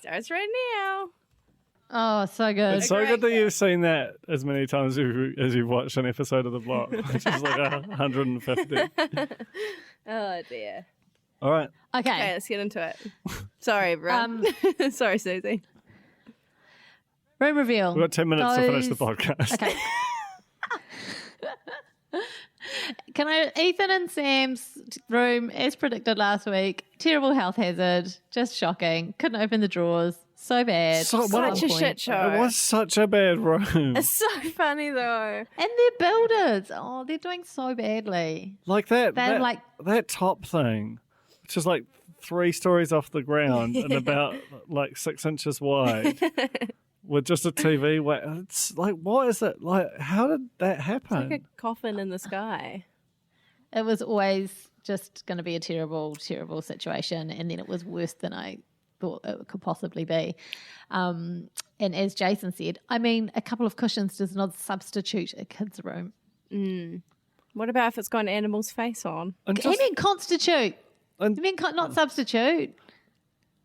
Starts right now. Oh, so good. It's so good that you've seen that as many times as you've watched an episode of the blog, which is like 150. Oh dear. All right. Okay, Okay. let's get into it. Sorry, everyone. Sorry, Susie. Room reveal. We've got 10 minutes to finish the Goes- podcast. Okay. Ethan and Sam's room, as predicted last week, terrible health hazard, just shocking. Couldn't open the drawers. So bad. Such a shit show. It was such a bad room. It's so funny though. And they're builders. Oh, they're doing so badly. Like that, They're like- that top thing, which is like 3 stories off the ground and about like 6 inches wide. With just a TV, it's like, what is it? Like, how did that happen? Like a coffin in the sky. It was always just going to be a terrible, terrible situation. And then it was worse than I thought it could possibly be. And as Jason said, I mean, a couple of cushions does not substitute a kid's room. What about if it's got an animal's face on? And He just- meant constitute. and- He meant not substitute,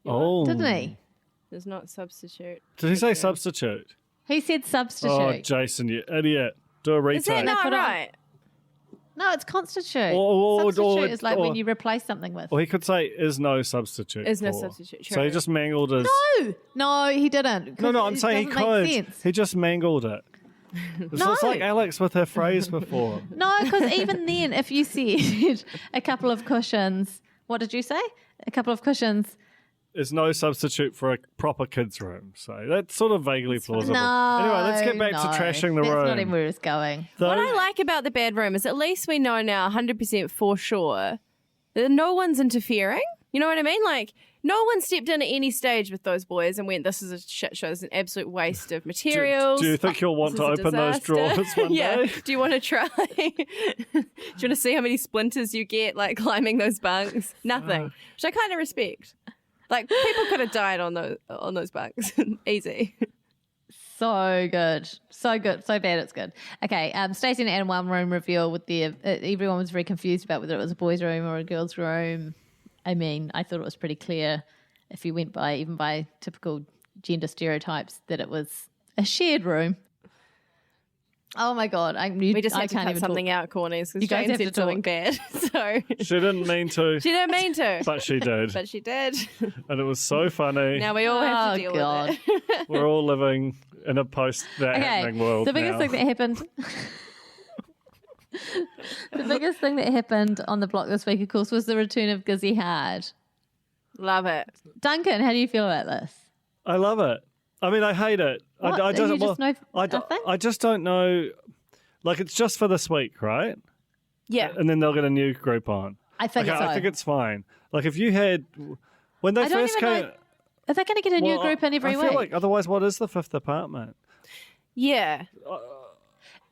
oh, didn't he? Does not substitute. Did he say substitute? He said substitute. Oh, Jason, you idiot. Do a retake. Is that not put on- right? No, it's constitute. Or- Substitute is like or- when you replace something with. Or he could say, is no substitute. Is no for. substitute, So he true. just mangled his... No, he didn't. No, I'm saying he doesn't make could. sense. He just mangled it. It's just like Alex with her phrase before. No, because even then, if you said a couple of cushions, what did you say? A couple of cushions. Is no substitute for a proper kids' room. So that's sort of vaguely plausible. No. Anyway, let's get back to trashing the That's room. not even where it's going. What I like about the bad room is at least we know now 100% for sure that no one's interfering. You know what I mean? Like, no one stepped in at any stage with those boys and went, this is a shit show. This is an absolute waste of materials. Do you think you'll want This to is a open those disaster." drawers one Yeah. day? Do you want to try? Do you want to see how many splinters you get, like, climbing those bunks? Nothing. Which I kind of respect. Like, people could have died on those bunks. Easy. So good. So good. So bad it's good. Okay, Stacey and Anna one room reveal with the everyone was very confused about whether it was a boys' room or a girls' room. I mean, I thought it was pretty clear if you went by even by typical gender stereotypes that it was a shared room. Oh my god! We just I have to can't cut even something talk. out, Cornies, because You guys Jane have said to something talk. bad. So She didn't mean to, she didn't mean to. but she did. But she did. And it was so funny. Now we all have to deal God. with it. We're all living in a post that happening world. The biggest now. thing that happened. The biggest thing that happened on the block this week, of course, was the return of Gizzy Hard. Love it. Duncan, how do you feel about this? I love it. I mean, I hate it. What? I You just know nothing? I just don't know. Like, it's just for this week, right? Yeah. And then they'll get a new group on. I think so. I think it's fine. Like, if you had when they I don't first even came, know- Are they going to get a new well, group in every I week? feel like otherwise, what is the fifth apartment? Yeah.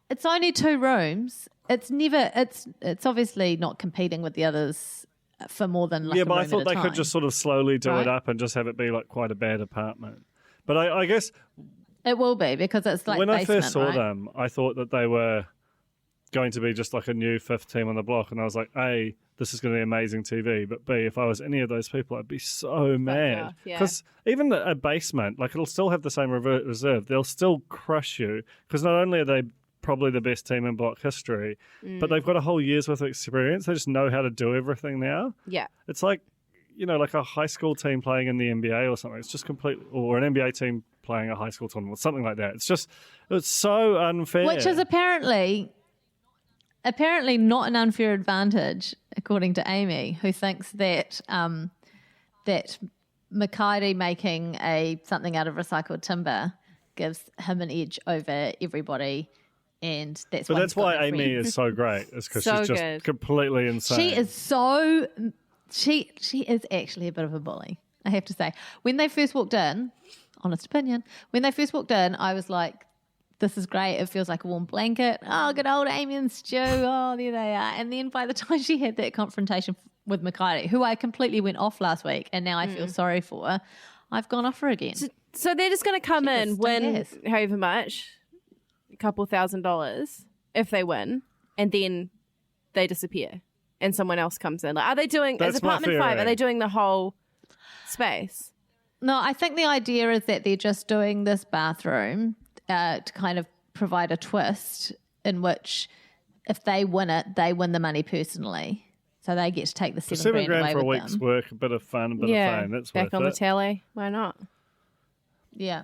It's only 2 rooms. It's obviously not competing with the others for more than like Yeah, a but I room thought at a they time. could just sort of slowly do Right. it up and just have it be like quite a bad apartment. But I guess It will be because it's like when I first saw right? them, I thought that they were going to be just like a new 5th team on the block, and I was like, A, this is going to be amazing TV, but B, if I was any of those people, I'd be so mad. off, yeah. Because even a basement, like it'll still have the same reserve. They'll still crush you because not only are they probably the best team in block history, but they've got a whole year's worth of experience. They just know how to do everything now. Yeah. It's like, like a high school team playing in the NBA or something. It's just completely, or an NBA team playing a high school tournament, something like that. It's so unfair. Which is apparently not an unfair advantage, according to Amy, who thinks that that Makaire making something out of recycled timber gives him an edge over everybody, and that's But why that's he's got why no Amy friends. is so great. Is because So she's just good. completely insane. She is so she is actually a bit of a bully, I have to say. When they first walked in, honest opinion, when they first walked in, I was like, this is great. It feels like a warm blanket. Oh, good old Amy and Stu. Oh, there they are. And then by the time she had that confrontation with Makaire, who I completely went off last week and now I feel sorry for, I've gone off her again. So they're just going to come in, win yes. however much, a couple $1,000 if they win, and then they disappear and someone else comes in. Like, are they doing, That's as my apartment 5, theory. are they doing the whole space? No, I think the idea is that they're just doing this bathroom to kind of provide a twist in which if they win it, they win the money personally. So they get to take the $7 grand away for a with week's them. work, a bit of fun, a bit of fame. That's back worth on it. the tally. Why not? Yeah.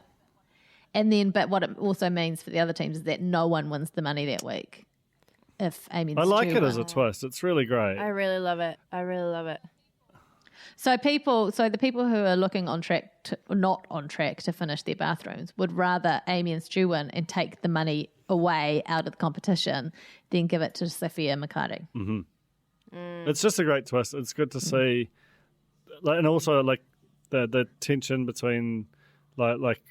And then, but what it also means for the other teams is that no one wins the money that week. If Amy and I like Stu it as a win. twist. It's really great. I really love it. I really love it. So the people who are looking on track to, not on track to finish their bathrooms would rather Amy and Stu win and take the money away out of the competition than give it to Sophia Makaire. It's just a great twist. It's good to see, and also like the tension between like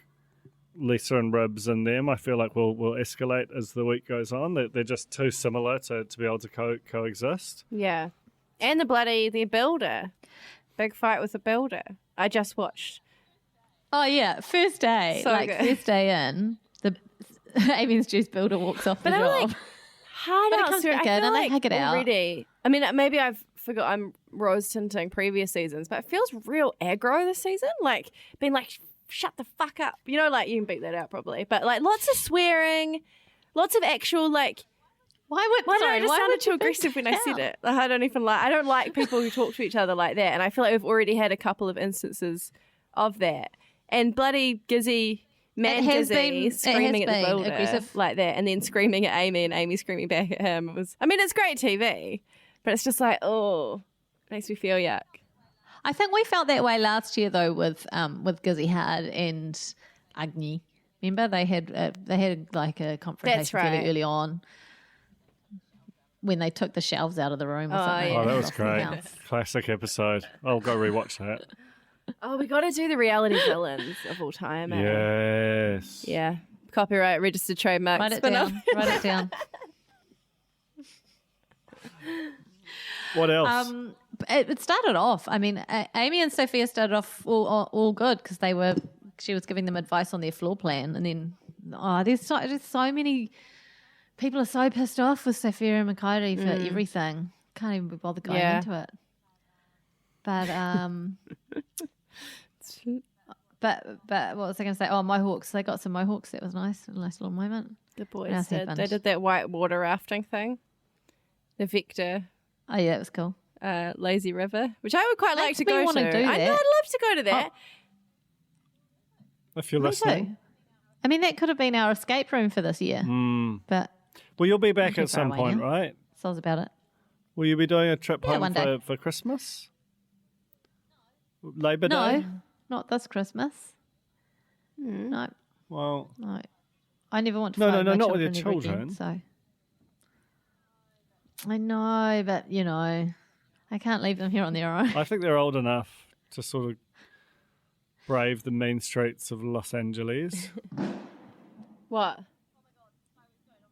Lisa and Ribs and them. I feel like will escalate as the week goes on. They're just too similar to be able to coexist. Yeah. And the builder. Big fight with the builder. I just watched. Oh yeah, first day, So like good. first day in, the Amy and Stu's builder walks off the But I'm job. like, hard But it out. comes Sarah. back I in feel and they like hug it out. already. I mean, maybe I've forgot. I'm rose tinting previous seasons, but it feels real aggro this season. Like, been like shut the fuck up. You know, like, you can beat that out probably. But, like, lots of swearing, lots of actual, like, why did I just sounded too aggressive when I said it? Like, I don't like people who talk to each other like that. And I feel like we've already had a couple of instances of that. And bloody Gizzy, Gizzy screaming at the builder aggressive like that, and then screaming at Amy and Amy screaming back at him. It's great TV, but it's just like, oh, it makes me feel yuck. I think we felt that way last year though with Gizzy Hard and Agni. Remember they had like a confrontation fairly early on when they took the shelves out of the room or something. Yeah. Oh, that was great. Classic episode. I'll go rewatch that. Oh, we got to do the reality villains of all time. Yes. Yeah. Copyright, registered trademark. Write it down. Write it down. What else? It started off. I mean, Amy and Sophia started off all good because she was giving them advice on their floor plan, and then there's so many people are so pissed off with Sophia and Makari for everything. Can't even be bothered going into it. But but what was I going to say? Oh, mohawks. They got some mohawks. That was nice. A nice little moment. The boys did. They did that white water rafting thing. The Vector. Oh yeah, it was cool. Lazy River, which I would quite like to go to. I know, I'd love to go to that. If you're listening. Too. I mean, that could have been our escape room for this year. But well, you'll be back at some point, right? So I was about it. Will you be doing a trip home for Christmas? Labor Day? No, not this Christmas. No. Well, no. I never want to. No, not with your children. Again, so I know, but I can't leave them here on their own. I think they're old enough to sort of brave the mean streets of Los Angeles. What?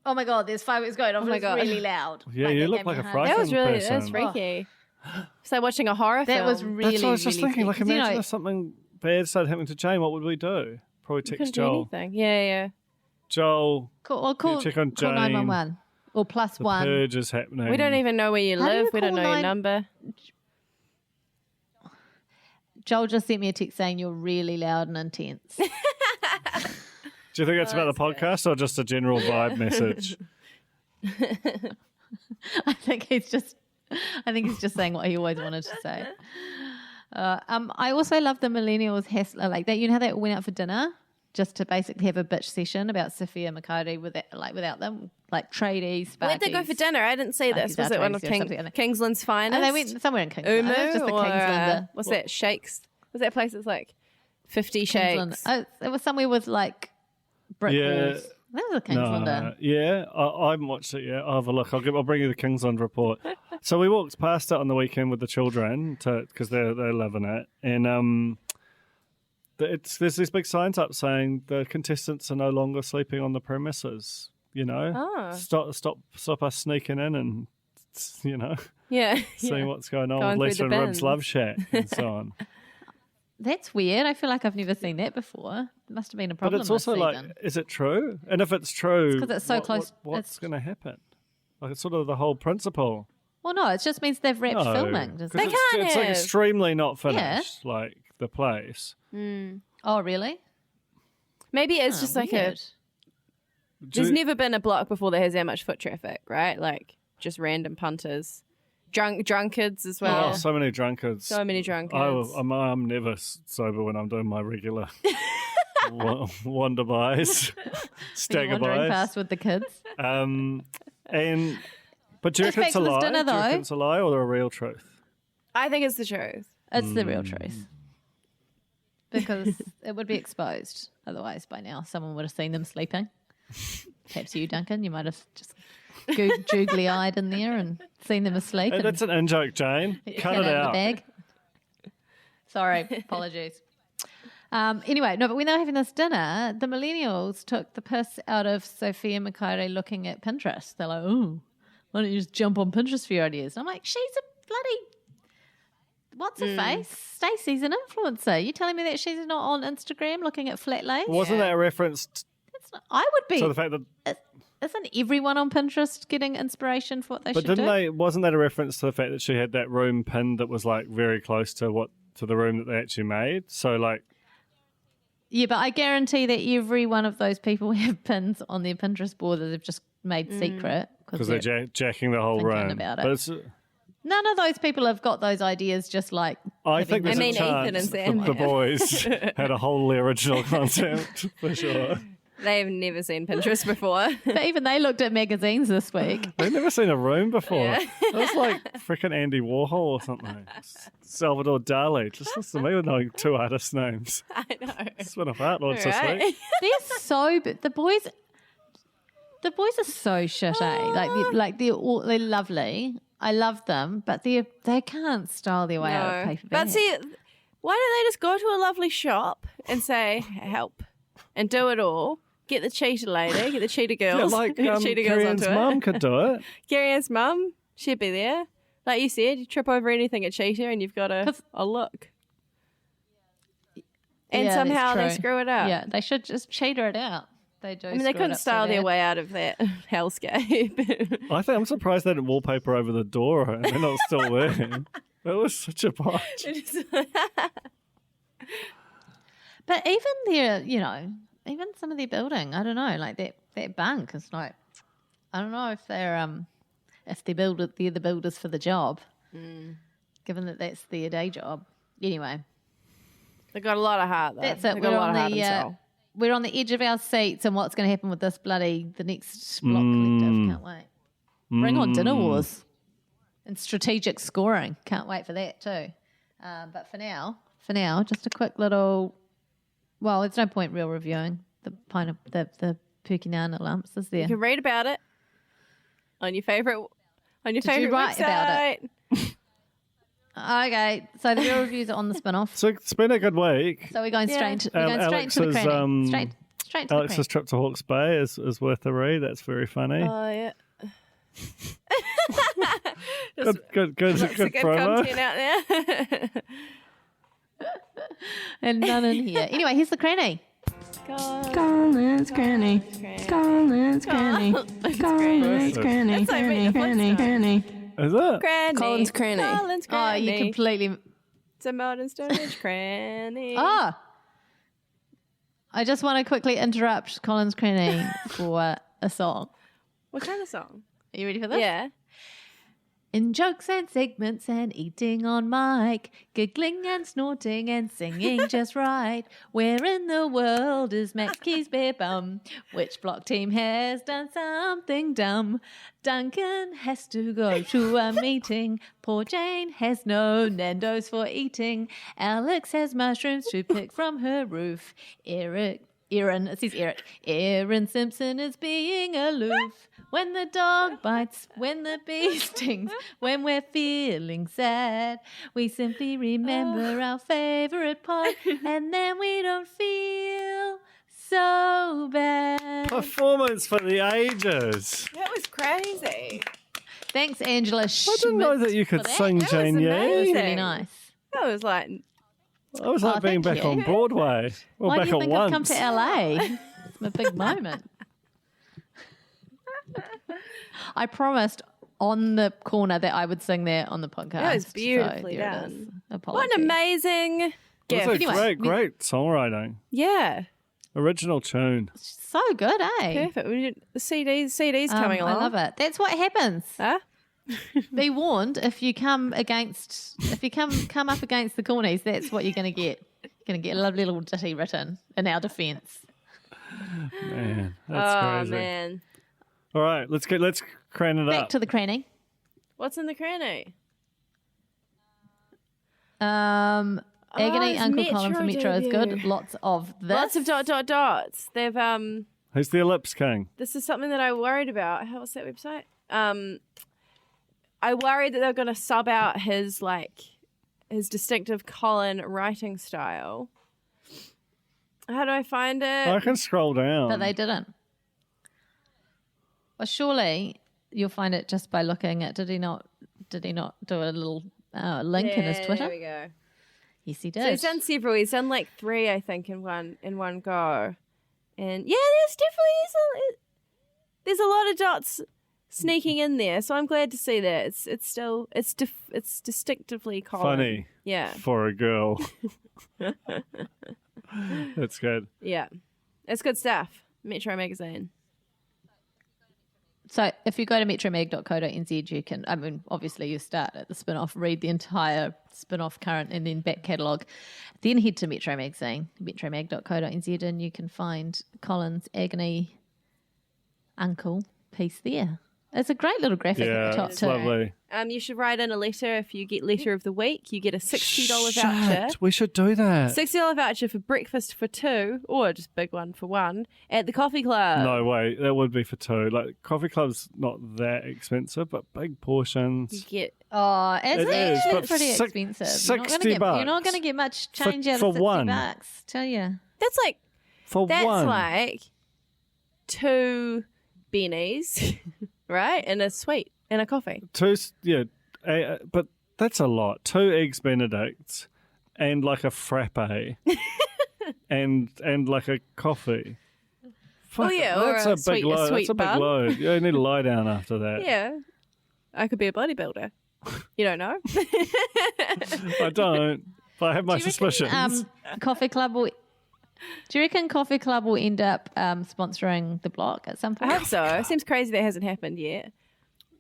Oh my God, there's fireworks going off. Oh my God. Really loud. Yeah, you look like a frightened person. That was freaky. It's like watching a horror film. That was really, That's what I was just thinking. freaky. Like, imagine if something bad started happening to Jane, what would we do? Probably text Joel. Do anything. Yeah. Joel, call check on Jane. 911 or plus the one. Purge is happening. We don't even know where you live. We don't know your number. Joel just sent me a text saying you're really loud and intense. Do you think that's about the podcast or just a general vibe message? I think he's just saying what he always wanted to say. I also love the millennials hassler like that. You know how they went out for dinner just to basically have a bitch session about Sophia and Makari without them, like tradies. Where'd they go for dinner? I didn't see this. Was it one of Kingsland's finest? And they went somewhere in Kingsland. Umu, just the Kingsland. What's that? Shakes? Was that place that's like 50 shakes? Oh, it was somewhere with like brick walls. That was a Kingslander. Yeah, I haven't watched it yet. I'll have a look. I'll bring you the Kingsland report. So we walked past it on the weekend with the children because they're loving it, and there's these big signs up saying the contestants are no longer sleeping on the premises. Stop us sneaking in and seeing what's going on with Lisa and Rib's love chat and so on. That's weird. I feel like I've never seen that before. There must have been a problem. But it's also like, is it true? And if it's true, because it's so close, what's going to happen? Like, it's sort of the whole principle. Well, no, it just means they've wrapped filming. They can't. It's like extremely not finished, like the place. Oh, really? Maybe it's just like weird. There's never been a block before that has that much foot traffic, right? Like just random punters. Drunkards as well. Oh, so many drunkards. I'm never sober when I'm doing my regular wander bys, stagger bys. Fast with the kids. But do you reckon it's a lie? Dinner, do you reckon it's a lie or a real truth? I think it's the truth. It's the real truth. Because it would be exposed otherwise by now. Someone would have seen them sleeping. Perhaps you, Duncan. You might have just googly-eyed in there and seen them asleep. Hey, that's an in-joke, Jane. Cut it out. The bag. Sorry, apologies. Anyway, no, but when they were having this dinner, the millennials took the piss out of Sophia Makari looking at Pinterest. They're like, oh, why don't you just jump on Pinterest for your ideas? And I'm like, she's a bloody, what's her face? Stacey's an influencer. You telling me that she's not on Instagram looking at flat lays? Wasn't that a reference? I would be. So the fact that... Isn't everyone on Pinterest getting inspiration for what they should do? But wasn't that a reference to the fact that she had that room pinned that was like very close to the room that they actually made? So like, Yeah, but I guarantee that every one of those people have pins on their Pinterest board that they've just made secret Because they're jacking the whole thinking room. about it. But it's, None of those people have got those ideas just like. I think there's I mean, a chance Ethan and Sam the have. boys had a wholly original concept for sure. They've never seen Pinterest before. But even they looked at magazines this week. They've never seen a room before. Yeah. It was like freaking Andy Warhol or something. Salvador Dali. Just listen to me with knowing 2 artist names. I know. Spin off art lords this Right? week. They're so the boys are so shit, eh? They're lovely. I love them, but they can't style their way out of paper But bags. see, why don't they just go to a lovely shop and say, help, and do it all? Get the cheetah lady, get the cheetah Yeah, girls. like cheetah girls Carrie Ann's onto mum it. could do it. Carrie Ann's mum, she'd be there. Like you said, you trip over anything at cheetah and you've got a look. And Yeah, somehow they that's true. screw it up. Yeah, they should just cheater it out. They do. I mean, they couldn't style their way out of that hellscape. I think I'm surprised they didn't wallpaper over the door and they're not still there. That was such a botch. But even their, even some of their building, I don't know, like that bunk is like, I don't know if they're they're the builders for the job, given that that's their day job. Anyway, They got a lot of heart, though. that's it. They got a lot of heart and soul. We're on the edge of our seats, and what's going to happen with this the next block collective? Can't wait. Bring on dinner wars and strategic scoring. Can't wait for that too. But for now, just a quick little. Well, there's no point real reviewing the Perky Nana lumps, is there? You can read about it on your favorite you website. write about it? Okay, so the real reviews are on the spin-off. So it's been a good week. So we're going straight into the Alex's, cranny. Straight to Alex's the trip to Hawke's Bay is worth a read. That's very funny. Oh, yeah. Good Lots of good promo. content out there. and none in here. Anyway, here's the cranny. Colin's Granny. Colin's Granny. Colin's Granny. That's like reading a book Granny. Is it? Cranny. Colin's Cranny. Colin's Oh, Cranny. you completely. It's a modern Stonehenge cranny. Oh, I just want to quickly interrupt Colin's cranny for a song. What kind of song? Are you ready for this? Yeah. In jokes and segments and eating on mic, giggling and snorting and singing just right. Where in the world is Mackie's bare bum? Which block team has done something dumb? Duncan has to go to a meeting. Poor Jane has no Nando's for eating. Alex has mushrooms to pick from her roof. Aaron Simpson is being aloof. When the dog bites, when the bee stings, when we're feeling sad, we simply remember our favourite pod, and then we don't feel so bad. Performance for the ages. That was crazy. Thanks, Angela Schmidt. I didn't know that you could for that. sing, That was Jane That was amazing. Yee. really nice. That was like, I was like being thank back you. on Broadway. Or Why back do you at think once. I've come to LA? It's my big moment. I promised on the corner that I would sing there on the podcast. That was beautifully so there it done. is. what Apologies. an amazing It gift. was a Anyway, great songwriting. Yeah. Original tune. So good, eh? Perfect. We did the CDs coming along. I love it. That's what happens. Huh? Be warned, if you come up against the cornies, that's what you're going to get. You're going to get a lovely little ditty written in our defence. Man, that's Oh, crazy. man. All right, let's cran it Back up. to the cranny. What's in the cranny? Agony it's Uncle Colin from Metro Metro is good. debut. Lots of this. Lots of ... They've Who's the Ellipse King? this is something that I worried about. What's that website? I worried that they were going to sub out his distinctive Colin writing style. How do I find it? I can scroll down. But they didn't. Well, surely you'll find it just by looking at. Did he not do a little link in his Twitter? There we go. Yes, he So did. he's done several. He's done like 3, I think, in one go. And yeah, there's a lot of dots sneaking in there. So I'm glad to see that. It's distinctively Colin. Funny Yeah. for a girl. That's good. Yeah. It's good stuff. Metro Magazine. So if you go to metromag.co.nz, you can, obviously you start at the spin-off, read the entire spin-off current and then back catalogue. Then head to Metro Magazine, metromag.co.nz, and you can find Colin's Agony Uncle piece there. It's a great little graphic at the top it's too. lovely. You should write in a letter. If you get letter of the week, you get a $60 voucher. We should do that. $60 voucher for breakfast for two, or just big one for one, at the coffee club. No, wait, that would be for two. Like, coffee club's not that expensive, but big You portions. get Oh, It it's is, actually but pretty six- expensive. $60 You're not going to get much change out for of $60 one. bucks, tell you. that's like For one. like 2 bennies, right, and a sweet and a coffee. But that's a lot. 2 eggs Benedicts and like a frappe and like a coffee. Fuck, yeah, or that's a a sweet- big a load. sweet That's a big bun. load. You need to lie down after that. Yeah, I could be a bodybuilder. You don't know. I don't. But I have my Do you reckon, suspicions. Coffee Club will... Do you reckon Coffee Club will end up sponsoring the block at some I point? hope so. It seems crazy that hasn't happened yet.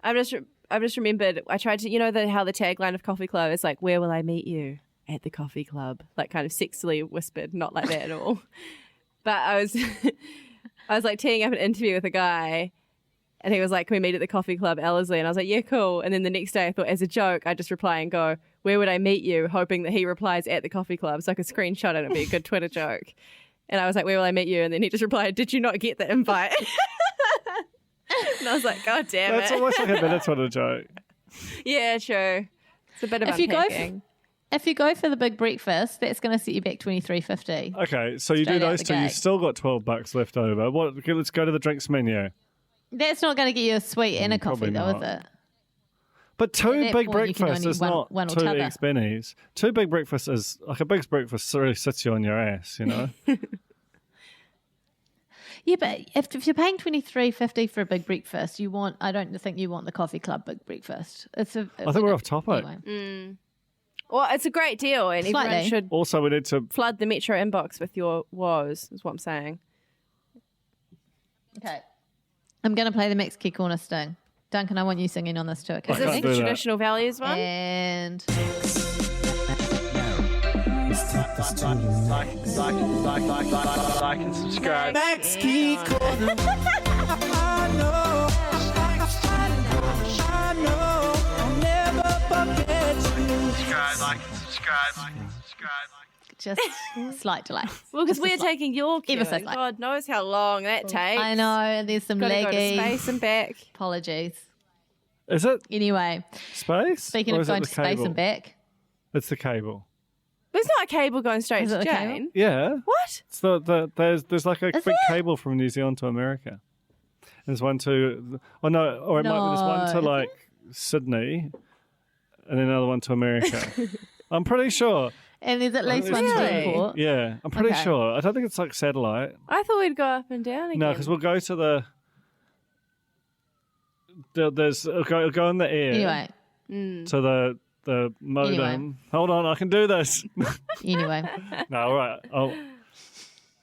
I've just remembered. I tried to, how the tagline of Coffee Club is like, "Where will I meet you?" At the coffee club, like kind of sexily whispered, not like that at all. But I was like teeing up an interview with a guy, and he was like, "Can we meet at the coffee club, Ellerslie?" And I was like, "Yeah, cool." And then the next day, I thought, as a joke, I just reply and go, "Where would I meet you?" Hoping that he replies at the coffee club, so I could screenshot it and it'd be a good Twitter joke. And I was like, "Where will I meet you?" And then he just replied, "Did you not get the invite?" And I was like, "God damn That's it!" almost like a minute sort of joke. Yeah, true. It's a bit of If you go unpacking. If you go for the big breakfast, that's going to set you back $23.50. Okay, so you do Straight out those the two. You've gate. still got $12 left over. Okay, let's go to the drinks menu. That's not going to get you a sweet and a coffee, probably though, not. is it? But 2 At that big point, you can breakfasts only is one- not one or 2 t'other. eggs bennies. 2 big breakfasts is like a big breakfast really sits you on your ass, you know. Yeah, but if you're paying $23.50 for a big breakfast, I don't think you want the Coffee Club big breakfast. I think we're off topic. Anyway. Well, it's a great deal, and everyone Slightly. should Also, we need to. flood the Metro inbox with your woes, is what I'm saying. Okay. I'm going to play the Max Key Corner sting. Duncan, I want you singing on this too, okay? Is this can't the do that. traditional values one? And Like and subscribe. Max Key Corner. I know, I'll never forget you. Subscribe, like and subscribe, like and subscribe. just slight delay. Well, because we're taking your cue. Ever so slight. God knows how long that takes. I know, there's some Gotta go to leggy. space and back. Apologies. Is it Anyway, space? speaking Or of is it going the to space cable? and back, It's the cable. There's not a cable going straight Is to it a cable? Jane. Yeah. What? It's there's like a Is big there? cable from New Zealand to America. There's one to it might be there's one to No. like Sydney, and then another one to America. I'm pretty sure. and there's at least Really? one to import. Yeah, I'm pretty Okay. sure. I don't think it's like satellite. I thought we'd go up and down again. No, because we'll go to there's go in the air Anyway, to the modem. Anyway. Hold on, I can do this. anyway. No, all right.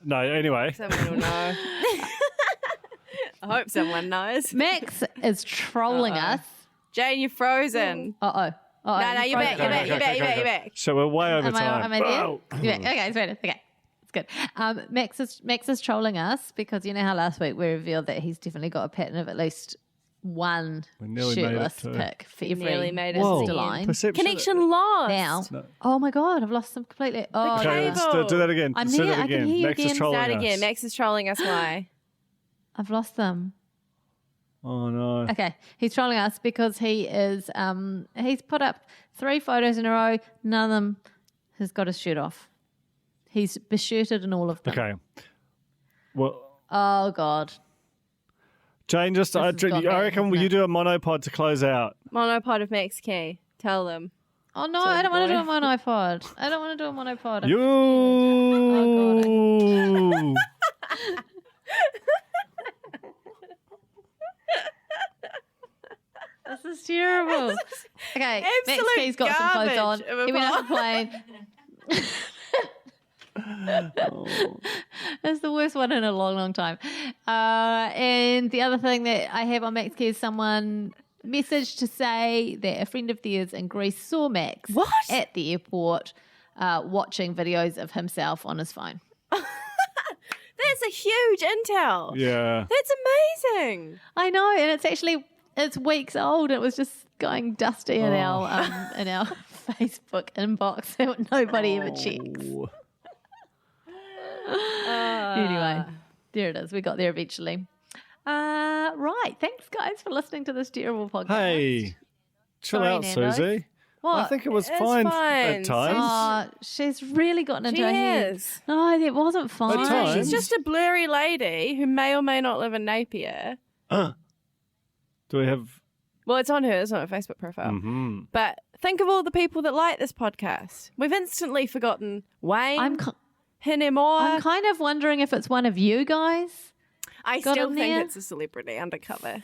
No, anyway. Someone will know. I hope someone knows. Max is trolling us. Jane, you're frozen. Uh-oh. No, you're back, you're back. So we're way over Am time. I there? Oh. Yeah, okay, it's ready. Okay, it's good. Max is trolling us because you know how last week we revealed that he's definitely got a pattern of at least one We nearly made it shirtless too. pick for We every nearly made it Whoa. to the line. Perception. Connection lost. Now, No. oh my god, I've lost them completely. Oh, Okay, no. let's do that again. I'm Let's do here, that I can again. hear you Max is again. trolling Start us. again. Max is trolling us. Why? I've lost them. Oh no. Okay, he's trolling us because he is. He's put up 3 photos in a row. None of them has got his shirt off. He's beshirted in all of them. Okay. Well, Oh god. Jane, just I has gone bad, reckon will hasn't you it? do a monopod to close out? Monopod of Max Key. Tell them. Oh no, Sorry, I don't want to do a boy. monopod. I don't want to do a monopod. You. Oh, This is terrible. Okay, Max Absolute Key's got some clothes on. garbage of a He went off pod. the plane. It's the worst one in a long, long time. And the other thing that I have on Max Care is someone messaged to say that a friend of theirs in Greece saw Max at the airport watching videos of himself on his phone. That's a huge intel. Yeah. That's amazing. I know, and it's weeks old. It was just going dusty in our Facebook inbox that nobody ever checks. Anyway, there it is. We got there eventually. Right. Thanks, guys, for listening to this terrible podcast. Hey, chill Sorry, out, Nando's. Susie. What? I think it was It's fine fine. at times. Oh, she's really gotten into She her head. is. No, it wasn't fine. At times. She's just a blurry lady who may or may not live in Napier. Do we have... Well, it's on her Facebook profile. Mm-hmm. But think of all the people that like this podcast. We've instantly forgotten Wayne, I'm Hinemore. kind of wondering if it's one of you guys. I got still in think there. it's a celebrity undercover.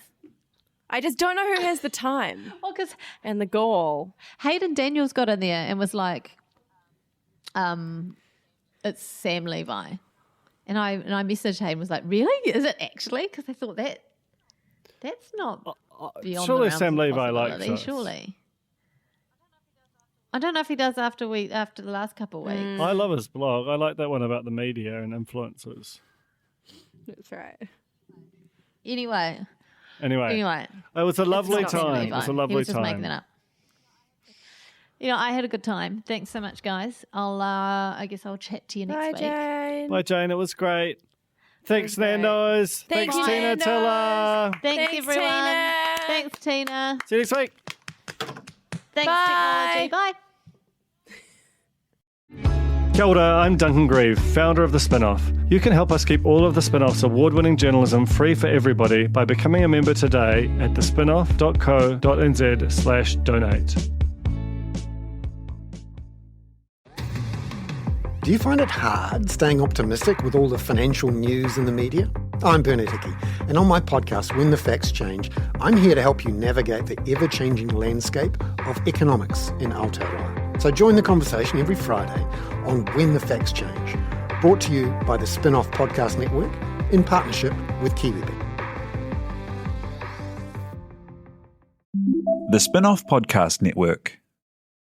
I just don't know who has the time Oh, because and the gall. Hayden Daniels got in there and was like, it's Sam Levi. And I messaged Hayden, was like, really? Is it actually? Because I thought that's not beyond surely the realms Sam of Levi likes possibility, us. surely. I don't know if he does after the last couple of weeks. I love his blog. I like that one about the media and influencers. That's right. Anyway, Anyway, it was a lovely not Sam time. Levi. It was a He lovely was just making time. that up. I had a good time. Thanks so much, guys. I guess I'll chat to you next Bye, week. Jane. Bye, Jane. It was great. Thanks, great. Nando's. Thank Thanks, you, Tina Nando's. Tiller. Thanks, Thanks, everyone. Tina. Thanks, Tina. See you next week. Thanks, Bye. technology. Bye. Kia ora, I'm Duncan Grieve, founder of The Spinoff. You can help us keep all of The Spinoff's award-winning journalism free for everybody by becoming a member today at thespinoff.co.nz/donate. Do you find it hard staying optimistic with all the financial news in the media? I'm Bernard Hickey, and on my podcast, When the Facts Change, I'm here to help you navigate the ever-changing landscape of economics in Aotearoa. So join the conversation every Friday on When the Facts Change, brought to you by the Spin-Off Podcast Network in partnership with KiwiBet. The Spin-Off Podcast Network.